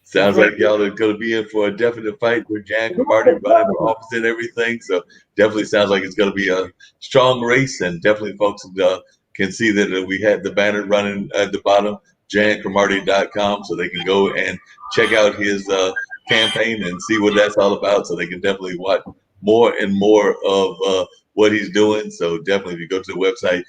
Sounds like y'all are going to be in for a definite fight with Jan Cromartie running for office and everything. So definitely sounds like it's going to be a strong race, and definitely folks can see that we had the banner running at the bottom, jancromartie.com, so they can go and check out his campaign and see what that's all about. So they can definitely watch more and more of what he's doing. So definitely, if you go to the website,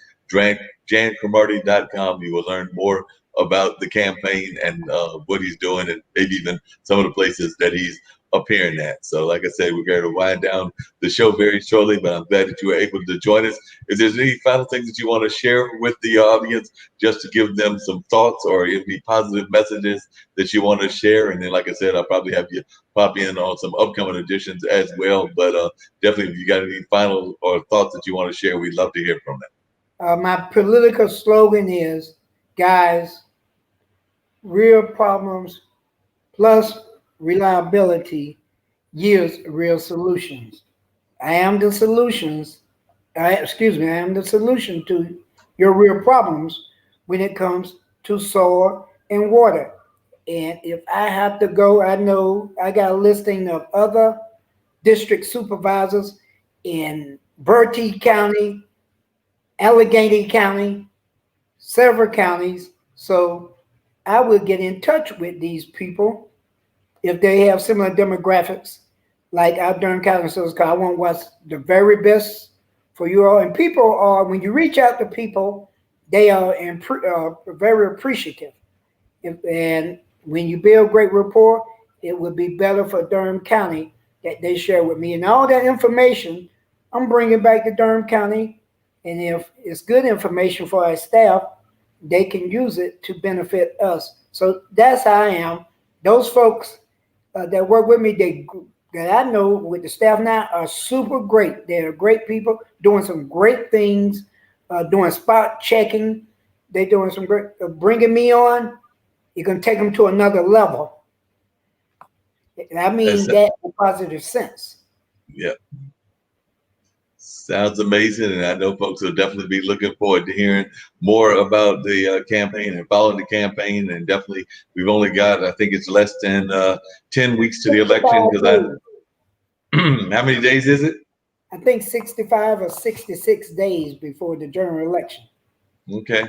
jancromartie.com, you will learn more about the campaign and what he's doing, and maybe even some of the places that he's appearing at. So, like I said, we're going to wind down the show very shortly, but I'm glad that you were able to join us. If there's any final things that you want to share with the audience, just to give them some thoughts or any positive messages that you want to share, and then, like I said, I'll probably have you pop in on some upcoming editions as well. But definitely, if you got any final or thoughts that you want to share, we'd love to hear from them. My political slogan is, guys, real problems plus reliability yields real solutions. I am the solutions. I am the solution to your real problems when it comes to soil and water. And if I have to go, I know I got a listing of other district supervisors in Bertie County, Allegheny County, several counties. So I will get in touch with these people if they have similar demographics like our Durham County. So I want what's the very best for you all. And people are, when you reach out to people, they are very appreciative. And when you build great rapport, it would be better for Durham County that they share with me. And all that information, I'm bringing back to Durham County. And if it's good information for our staff, they can use it to benefit us. So that's how I am. Those folks that work with me, that I know with the staff now are super great. They're great people doing some great things, doing spot checking. They're doing some great, bringing me on. You're going to take them to another level. And I mean That's, that in a positive sense. yeah, sounds amazing, and I know folks will definitely be looking forward to hearing more about the campaign and following the campaign. And definitely, we've only got, I think it's less than 10 weeks to the election. 65 Because days. how many days is it? I think 65 or 66 days before the general election. Okay.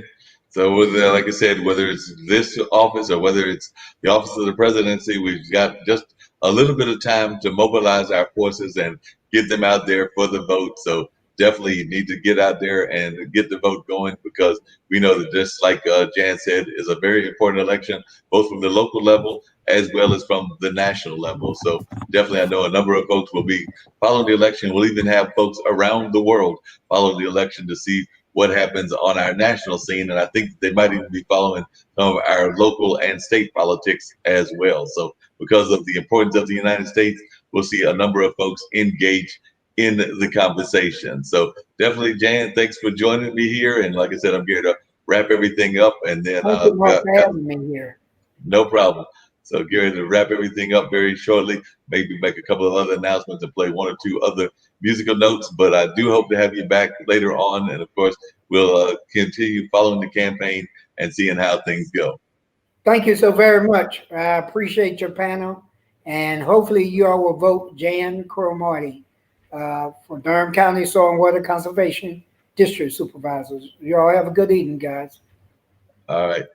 So whether, like I said, whether it's this office or whether it's the office of the presidency, we've got just a little bit of time to mobilize our forces and get them out there for the vote. So definitely need to get out there and get the vote going, because we know that, just like Jan said, is a very important election, both from the local level as well as from the national level. So definitely, I know a number of folks will be following the election. We'll even have folks around the world follow the election to see what happens on our national scene. And I think they might even be following some of our local and state politics as well. So because of the importance of the United States, we'll see a number of folks engage in the conversation. So definitely, Jan, thanks for joining me here. And like I said, I'm here to wrap everything up, and then Thank you, Mark, for having me here. no problem. So Gary, to wrap everything up very shortly, maybe make a couple of other announcements and play one or two other musical notes. But I do hope to have you back later on. And of course, we'll continue following the campaign and seeing how things go. Thank you so very much. I appreciate your panel. And hopefully you all will vote Jan Cromartie for Durham County Soil and Water Conservation District Supervisors. You all have a good evening, guys. All right.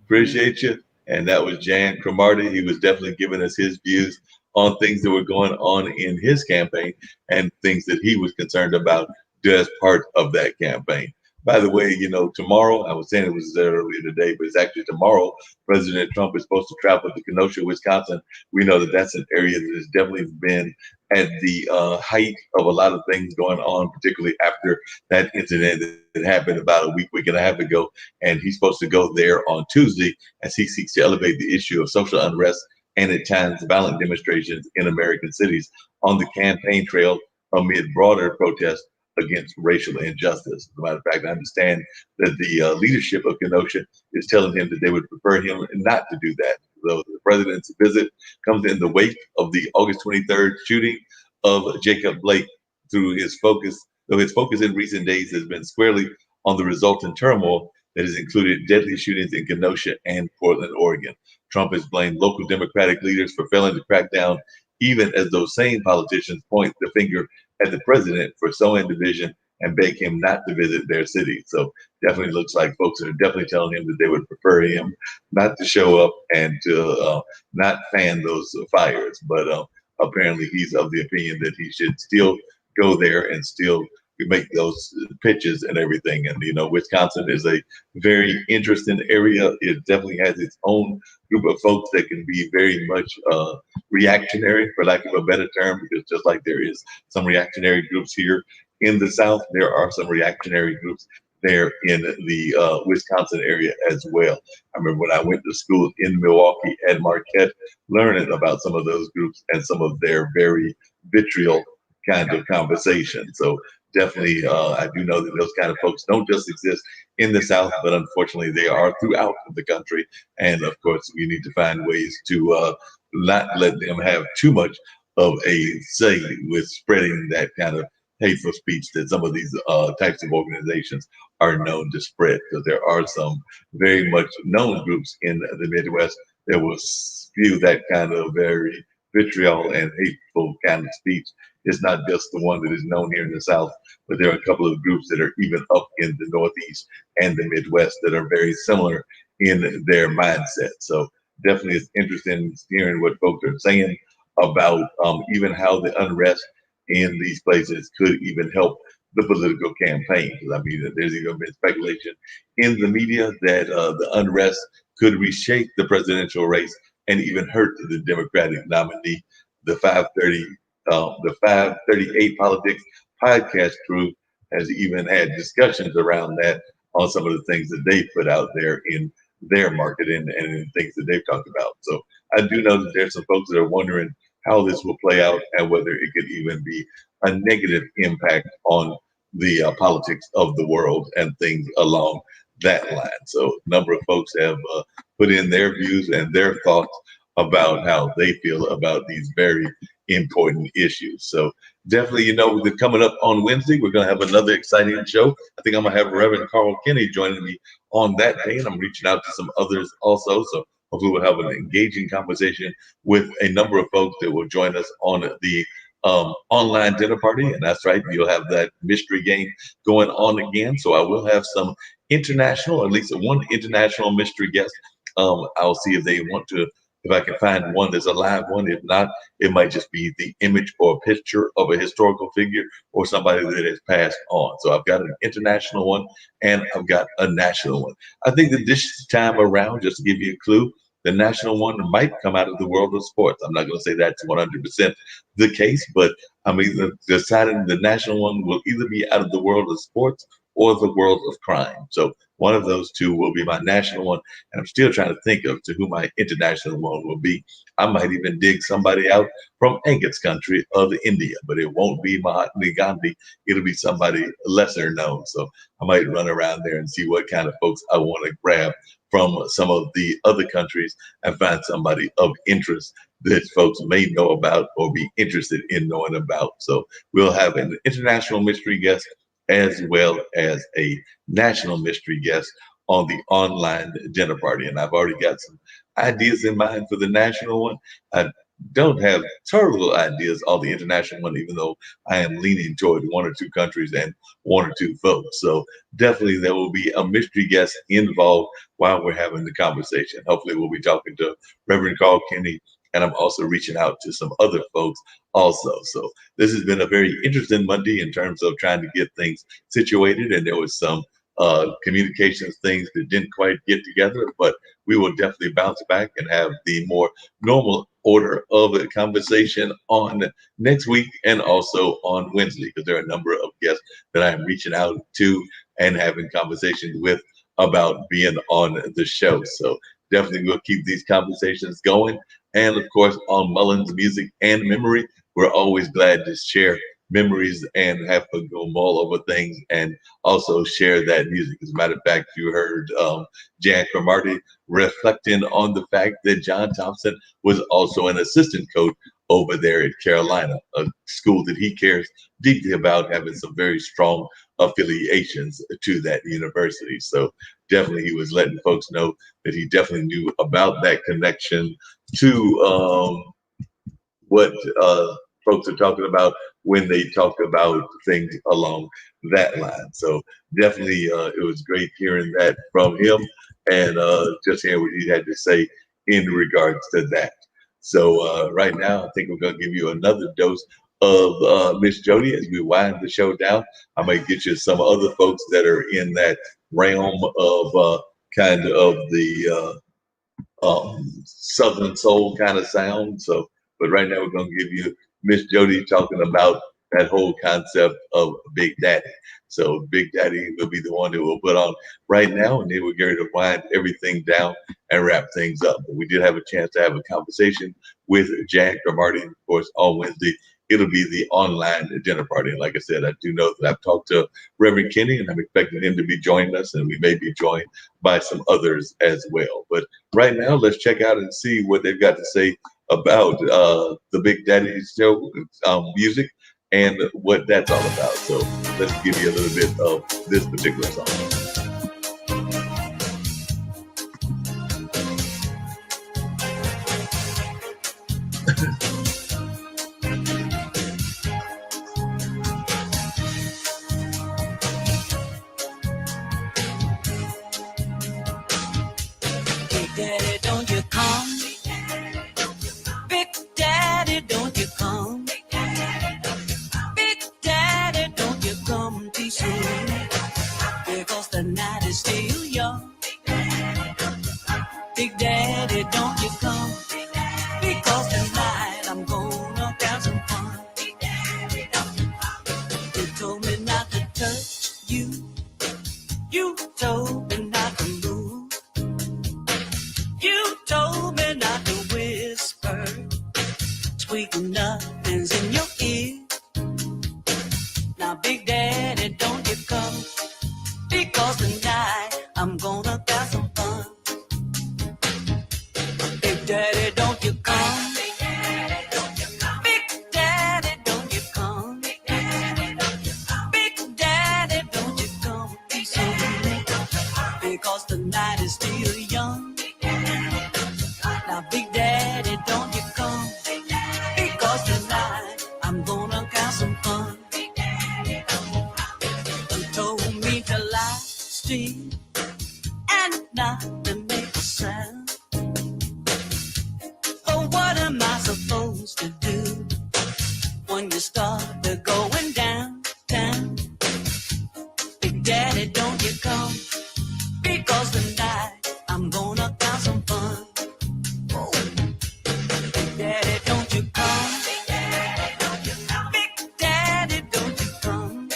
Appreciate you. And that was Jan Cromartie. He was definitely giving us his views on things that were going on in his campaign and things that he was concerned about as part of that campaign. By the way, tomorrow, I was saying it was there earlier today, but it's actually tomorrow, President Trump is supposed to travel to Kenosha, Wisconsin. We know that that's an area that has definitely been at the height of a lot of things going on, particularly after that incident that happened about a week and a half ago. And he's supposed to go there on Tuesday as he seeks to elevate the issue of social unrest and at times violent demonstrations in American cities on the campaign trail amid broader protests against racial injustice. As a matter of fact, I understand that the leadership of Kenosha is telling him that they would prefer him not to do that. So the president's visit comes in the wake of the August 23rd shooting of Jacob Blake. Though his focus in recent days has been squarely on the resultant turmoil that has included deadly shootings in Kenosha and Portland, Oregon. Trump has blamed local Democratic leaders for failing to crack down, even as those same politicians point the finger at the president for sowing division and beg him not to visit their city. So definitely looks like folks are definitely telling him that they would prefer him not to show up and to not fan those fires. But apparently he's of the opinion that he should still go there and still make those pitches and everything. And, Wisconsin is a very interesting area. It definitely has its own group of folks that can be very much reactionary, for lack of a better term, because just like there is some reactionary groups here in the South, there are some reactionary groups there in the Wisconsin area as well. I remember when I went to school in Milwaukee at Marquette, learning about some of those groups and some of their very vitriol kind of conversation. So definitely, I do know that those kind of folks don't just exist in the South, but unfortunately they are throughout the country. And of course, we need to find ways to not let them have too much of a say with spreading that kind of hateful speech that some of these types of organizations are known to spread. Because there are some very much known groups in the Midwest that will spew that kind of very vitriol and hateful kind of speech. It's not just the one that is known here in the South, but there are a couple of groups that are even up in the Northeast and the Midwest that are very similar in their mindset. So definitely it's interesting hearing what folks are saying about even how the unrest in these places could even help the political campaign. Because I mean, there's even been speculation in the media that the unrest could reshape the presidential race and even hurt the Democratic nominee. The 538 Politics podcast crew has even had discussions around that on some of the things that they put out there in their marketing and in things that they've talked about. So I do know that there's some folks that are wondering how this will play out and whether it could even be a negative impact on the politics of the world and things along that line. So a number of folks have put in their views and their thoughts about how they feel about these very important issues. So definitely, we're coming up on Wednesday. We're going to have another exciting show. I think I'm going to have Reverend Carl Kinney joining me on that day, and I'm reaching out to some others also. So hopefully we'll have an engaging conversation with a number of folks that will join us on the online dinner party. And that's right, you'll have that mystery game going on again. So I will have some international, at least one international mystery guest. I'll see if they want to, if I can find one that's a live one. If not, it might just be the image or picture of a historical figure or somebody that has passed on. So I've got an international one and I've got a national one. I think that this time around, just to give you a clue, the national one might come out of the world of sports. I'm not going to say that's 100% the case, but I mean, deciding the national one will either be out of the world of sports or the world of crime. So one of those two will be my national one. And I'm still trying to think of to who my international one will be. I might even dig somebody out from Angut's country of India, but it won't be Mahatma Gandhi. It'll be somebody lesser known. So I might run around there and see what kind of folks I want to grab from some of the other countries and find somebody of interest that folks may know about or be interested in knowing about. So we'll have an international mystery guest as well as a national mystery guest on the online dinner party. And I've already got some ideas in mind for the national one. I don't have total ideas on the international one, even though I am leaning toward one or two countries and one or two folks. So definitely there will be a mystery guest involved while we're having the conversation. Hopefully we'll be talking to Reverend Carl Kinney, and I'm also reaching out to some other folks also. So this has been a very interesting Monday in terms of trying to get things situated, and there was some communications things that didn't quite get together, but we will definitely bounce back and have the more normal order of a conversation on next week and also on Wednesday, because there are a number of guests that I am reaching out to and having conversations with about being on the show. So definitely we'll keep these conversations going. And of course, on Mullings Music and Memory, we're always glad to share memories and have to go mull over things and also share that music. As a matter of fact, you heard Jan Cromartie reflecting on the fact that John Thompson was also an assistant coach over there at Carolina, a school that he cares deeply about, having some very strong affiliations to that university. So definitely he was letting folks know that he definitely knew about that connection to what folks are talking about when they talk about things along that line. So definitely it was great hearing that from him and just hearing what he had to say in regards to that. So right now, I think we're going to give you another dose of Miss Jody as we wind the show down. I might get you some other folks that are in that realm of kind of the Southern soul kind of sound. So, but right now we're going to give you Miss Jody talking about that whole concept of Big Daddy. So Big Daddy will be the one that we'll put on right now, and then we're going to wind everything down and wrap things up. But we did have a chance to have a conversation with Jan Cromartie, of course, on Wednesday. it'll be the online dinner party. And like I said, I do know that I've talked to Reverend Kenny, and I'm expecting him to be joining us, and we may be joined by some others as well. But right now, let's check out and see what they've got to say about the Big Daddy Show music and what that's all about. So let's give you a little bit of this particular song. Big Daddy, don't you come? Big Daddy, don't you come? Big Daddy, don't you come too soon? Because the night is still young. Big Daddy, don't you come? Because tonight I'm gonna have some fun. You told me not to touch you. You told me not to move. You told me not to whisper sweet nothings in your ear. Now, Big Daddy, don't you come? Because tonight I'm gonna have some fun. Big Daddy, don't you come? Big Daddy, don't you come? Big Daddy, don't you come? Big Daddy, don't you come too soon? Because the night is still young. Now, Big Daddy, don't you come? Because tonight I'm gonna have some fun. You told me to lie still and not to make a sound. Oh, what am I supposed to do when you start to going down, down? Big Daddy, don't you come? Because tonight I'm gonna have some fun. Oh. Big Daddy, don't you come? Big Daddy, don't you come? Big Daddy, don't you come?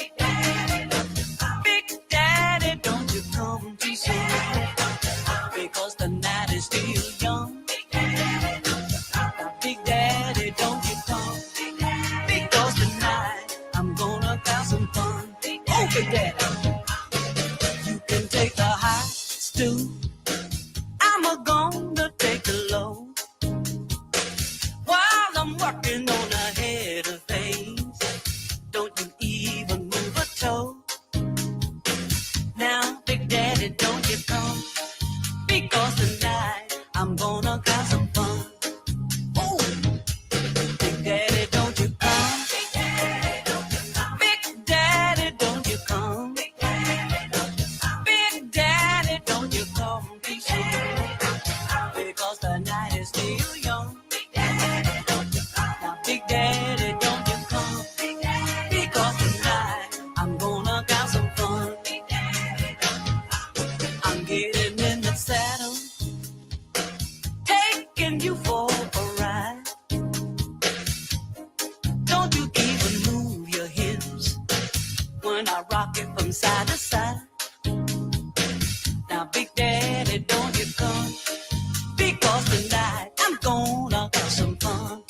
Big Daddy, don't you come too soon? Because the night is still young. Now, Big Daddy, don't you come? Because tonight I'm gonna have some fun. Oh, Big Daddy, you can take the high stew. I'm gonna take the low. While I'm working on a head of things, don't you even move a toe. Now, Big Daddy, don't you come? Because tonight I'm gonna have some fun. Oh, Big Daddy, don't you come? Big Daddy, don't you come? Big Daddy, don't you come? Big Daddy, don't you come too soon? Because the night is still young. Now, Big Daddy, don't you come? Because tonight I'm gonna have some fun. I'm getting in the saddle, taking you for a ride. Don't you even move your hips when I rock it from side to side. Now, Big Daddy, don't you come? Because tonight I'm gonna have some fun.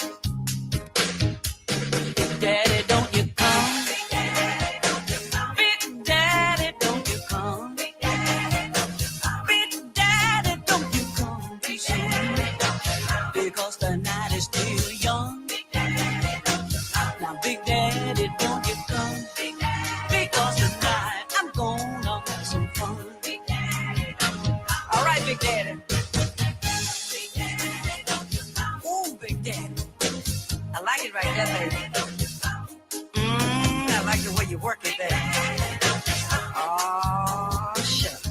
Big Daddy, don't you come? Big Daddy, don't you come? Big Daddy, don't you come too soon? Because the night is still young. Now, Big Daddy, don't you come? Because tonight I'm gonna have some fun. All right, Big Daddy. Ooh, Big Daddy. I like it right there, baby. I like the way you work it there. Oh, shit.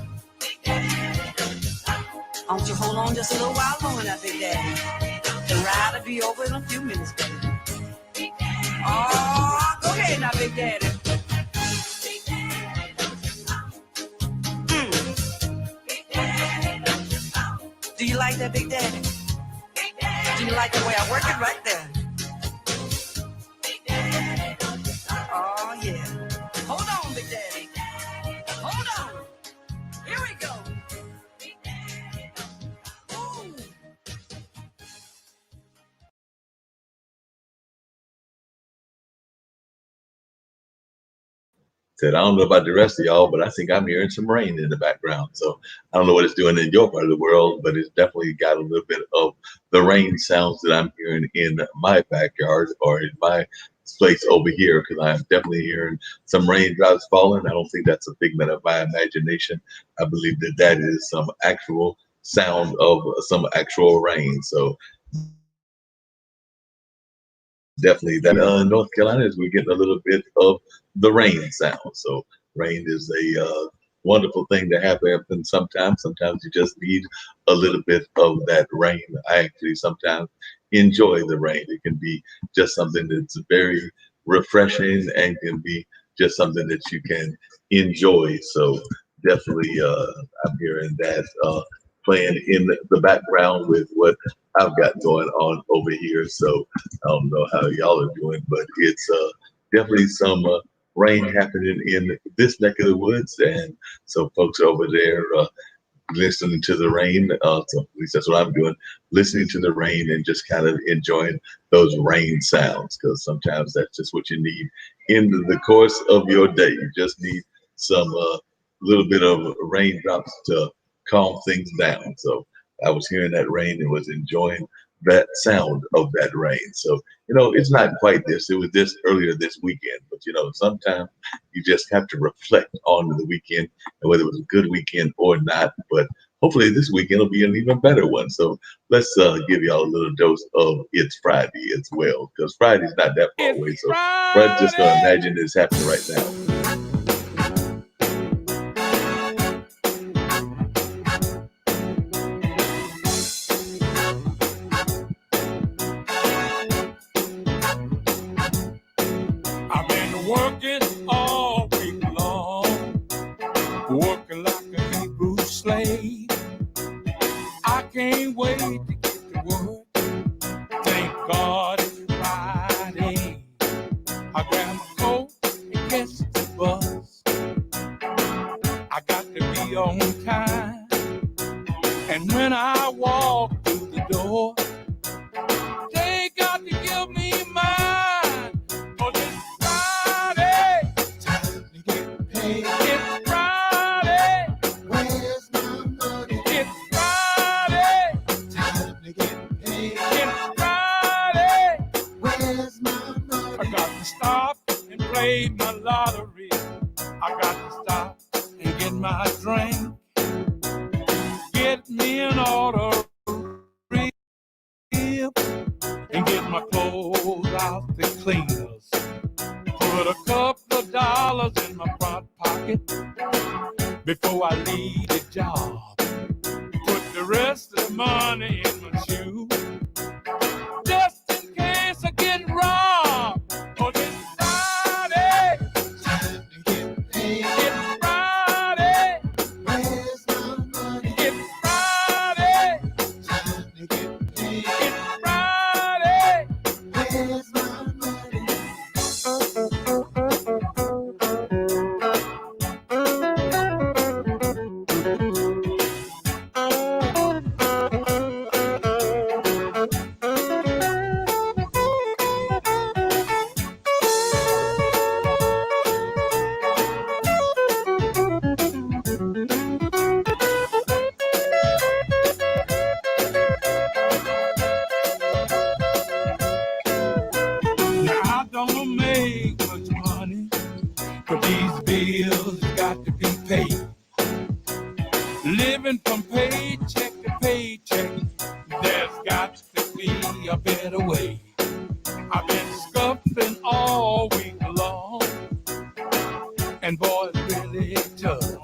Won't you hold on just a little while longer now, Big Daddy? The ride will be over in a few minutes, baby. Oh, go ahead now, Big Daddy. Do you like that, Big Daddy? Do you like the way I work it right there? Oh, yeah. Hold on, Big Daddy. Hold on. Here we go. Ooh. Said, I don't know about the rest of y'all, but I think I'm hearing some rain in the background. So I don't know what it's doing in your part of the world, but it's definitely got a little bit of the rain sounds that I'm hearing in my backyard or in my place over here, because I'm definitely hearing some raindrops falling. I don't think that's a figment of my imagination. I believe that that is some actual sound of some actual rain. So definitely that North Carolina is we're getting a little bit of the rain sound. So rain is a wonderful thing to happen sometimes. Sometimes you just need a little bit of that rain. I actually sometimes enjoy the rain. It can be just something that's very refreshing and can be just something that you can enjoy. So definitely I'm hearing that playing in the background with what I've got going on over here. So I don't know how y'all are doing, but it's definitely some rain happening in this neck of the woods, and so folks over there listening to the rain. So at least that's what I'm doing, listening to the rain and just kind of enjoying those rain sounds, because sometimes that's just what you need in the course of your day. You just need some little bit of raindrops to calm things down. So I was hearing that rain and was enjoying that sound of that rain. So, it's not quite this. It was this earlier this weekend, but sometimes you just have to reflect on the weekend and whether it was a good weekend or not. But hopefully this weekend will be an even better one. So let's give y'all a little dose of It's Friday as well, because Friday's not that far away. So we're just going to imagine it's happening right now. Working all week long, working like a Hebrew slave. I can't wait to get to work. Thank God it's Friday. I grab my coat and catch the bus. I got to be on time. And when I walk through the door, they got to give me mine. For this Friday, time to get paid. It's Friday, where's my money? It's Friday, time to get paid. It's Friday, where's my money? I got to stop and play my lottery. I got to stop and get my drink. Get me an auto rib and get my clothes out the cleaners. Put a couple of dollars in my front pocket before I leave the job. Put the rest of the money in my shoe, just in case I get robbed. Oh, this Friday, time to get paid. It's Friday, where's my money? It's Friday, time to get paid. It's Friday, where's my money? Now I don't make much money, but these bills got to be paid. Living from paycheck to paycheck, there's got to be a better way. I've been scuffling all week long, and boy, it's really tough.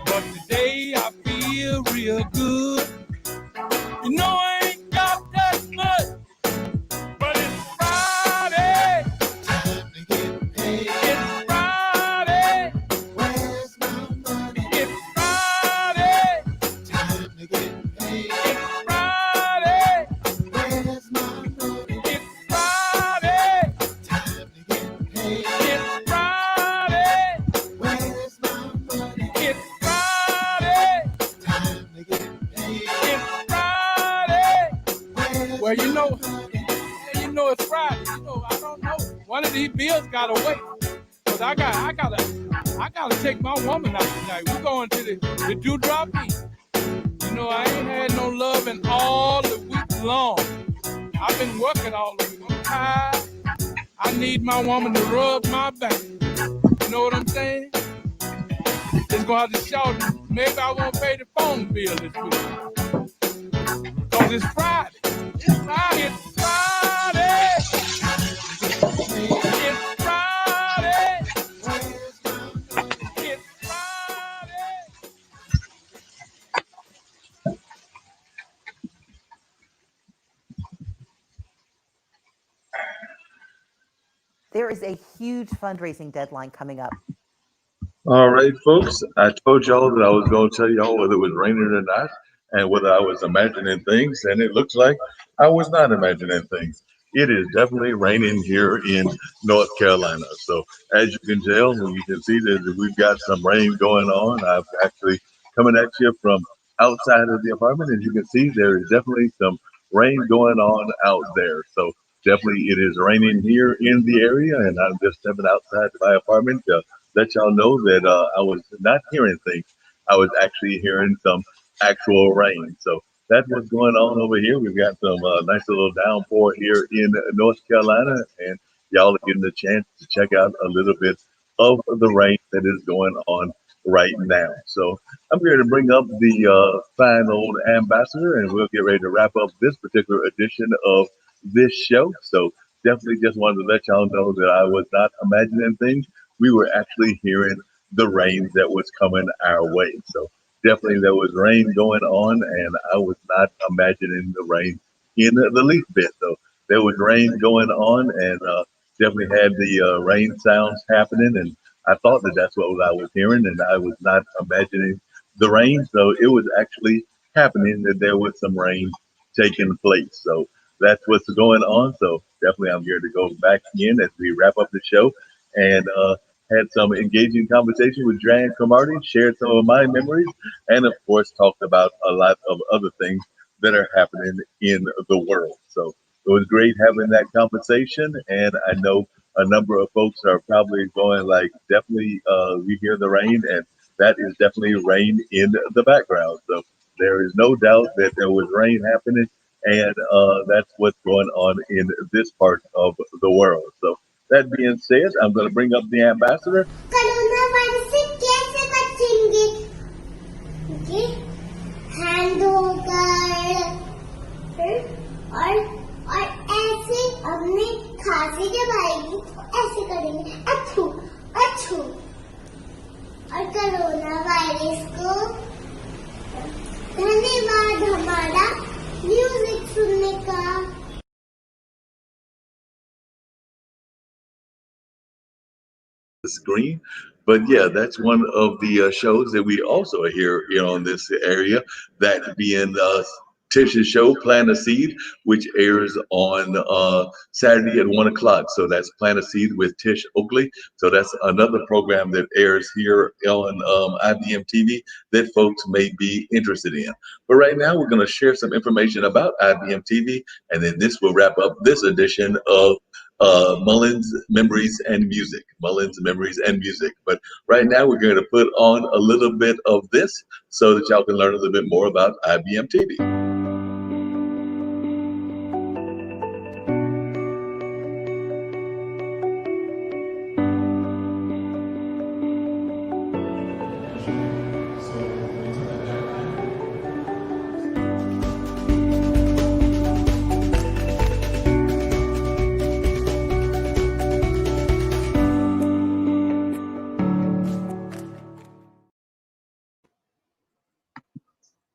But today I feel real good. I ain't got that much, but it's Friday, time to get paid. It's Friday, where's my money? It's Friday, time to get paid. It's Friday, where's my money? It's Friday, time to get paid. It's Friday, where's my money? It's Friday, time to get paid. It's Friday, well, you know it's Friday. I don't know. One of these bills gotta wait. So Cause I gotta take my woman out tonight. We're going to the Dewdrop Beach. You know, I ain't had no loving all the week long. I've been working all the week. I'm tired. I need my woman to rub my back. You know what I'm saying? It's gonna have to shout. Maybe I won't pay the phone bill this week. Cause it's Friday. It's Friday. It's Friday. It's Friday. It's Friday. There is a huge fundraising deadline coming up. All right, folks. I told y'all that I was going to tell y'all whether it was raining or not and whether I was imagining things. And it looks like I was not imagining things. It is definitely raining here in North Carolina. So, as you can tell, you can see that we've got some rain going on. I'm actually coming at you from outside of the apartment. As you can see, there is definitely some rain going on out there. So, definitely it is raining here in the area. And I'm just stepping outside my apartment to let y'all know that I was not hearing things. I was actually hearing some actual rain. So that's what's going on over here. We've got some nice little downpour here in North Carolina, and y'all are getting a chance to check out a little bit of the rain that is going on right now. So I'm here to bring up the fine old ambassador, and we'll get ready to wrap up this particular edition of this show. So definitely just wanted to let y'all know that I was not imagining things. We were actually hearing the rain that was coming our way. So definitely there was rain going on, and I was not imagining the rain in the least bit. So there was rain going on, and definitely had the rain sounds happening, and I thought that that's what I was hearing, and I was not imagining the rain. So it was actually happening that there was some rain taking place. So that's what's going on. So definitely I'm here to go back in as we wrap up the show, and had some engaging conversation with Dran Cromartie, shared some of my memories, and of course talked about a lot of other things that are happening in the world. So it was great having that conversation, and I know a number of folks are probably going like, definitely, we hear the rain, and that is definitely rain in the background. So there is no doubt that there was rain happening, and that's what's going on in this part of the world. So that being said, I'm going to bring up the ambassador. Coronavirus से कैसे बचेंगे? Okay, hand होकर और ऐसे अपने खांसी जब आएगी तो ऐसे करेंगे अच्छू अच्छू और कोरोना वायरस को धन्यवाद हमारा म्यूजिक सुनने का. Screen. But yeah, that's one of the shows that we also hear on this area, that being Tish's show, Plant a Seed, which airs on Saturday at 1 o'clock. So that's Plant a Seed with Tish Oakley. So that's another program that airs here on IBM TV that folks may be interested in. But right now, we're going to share some information about IBM TV, and then this will wrap up this edition of Mullings Memories and Music. Mullings Memories and Music. But right now we're going to put on a little bit of this so that y'all can learn a little bit more about IBM TV.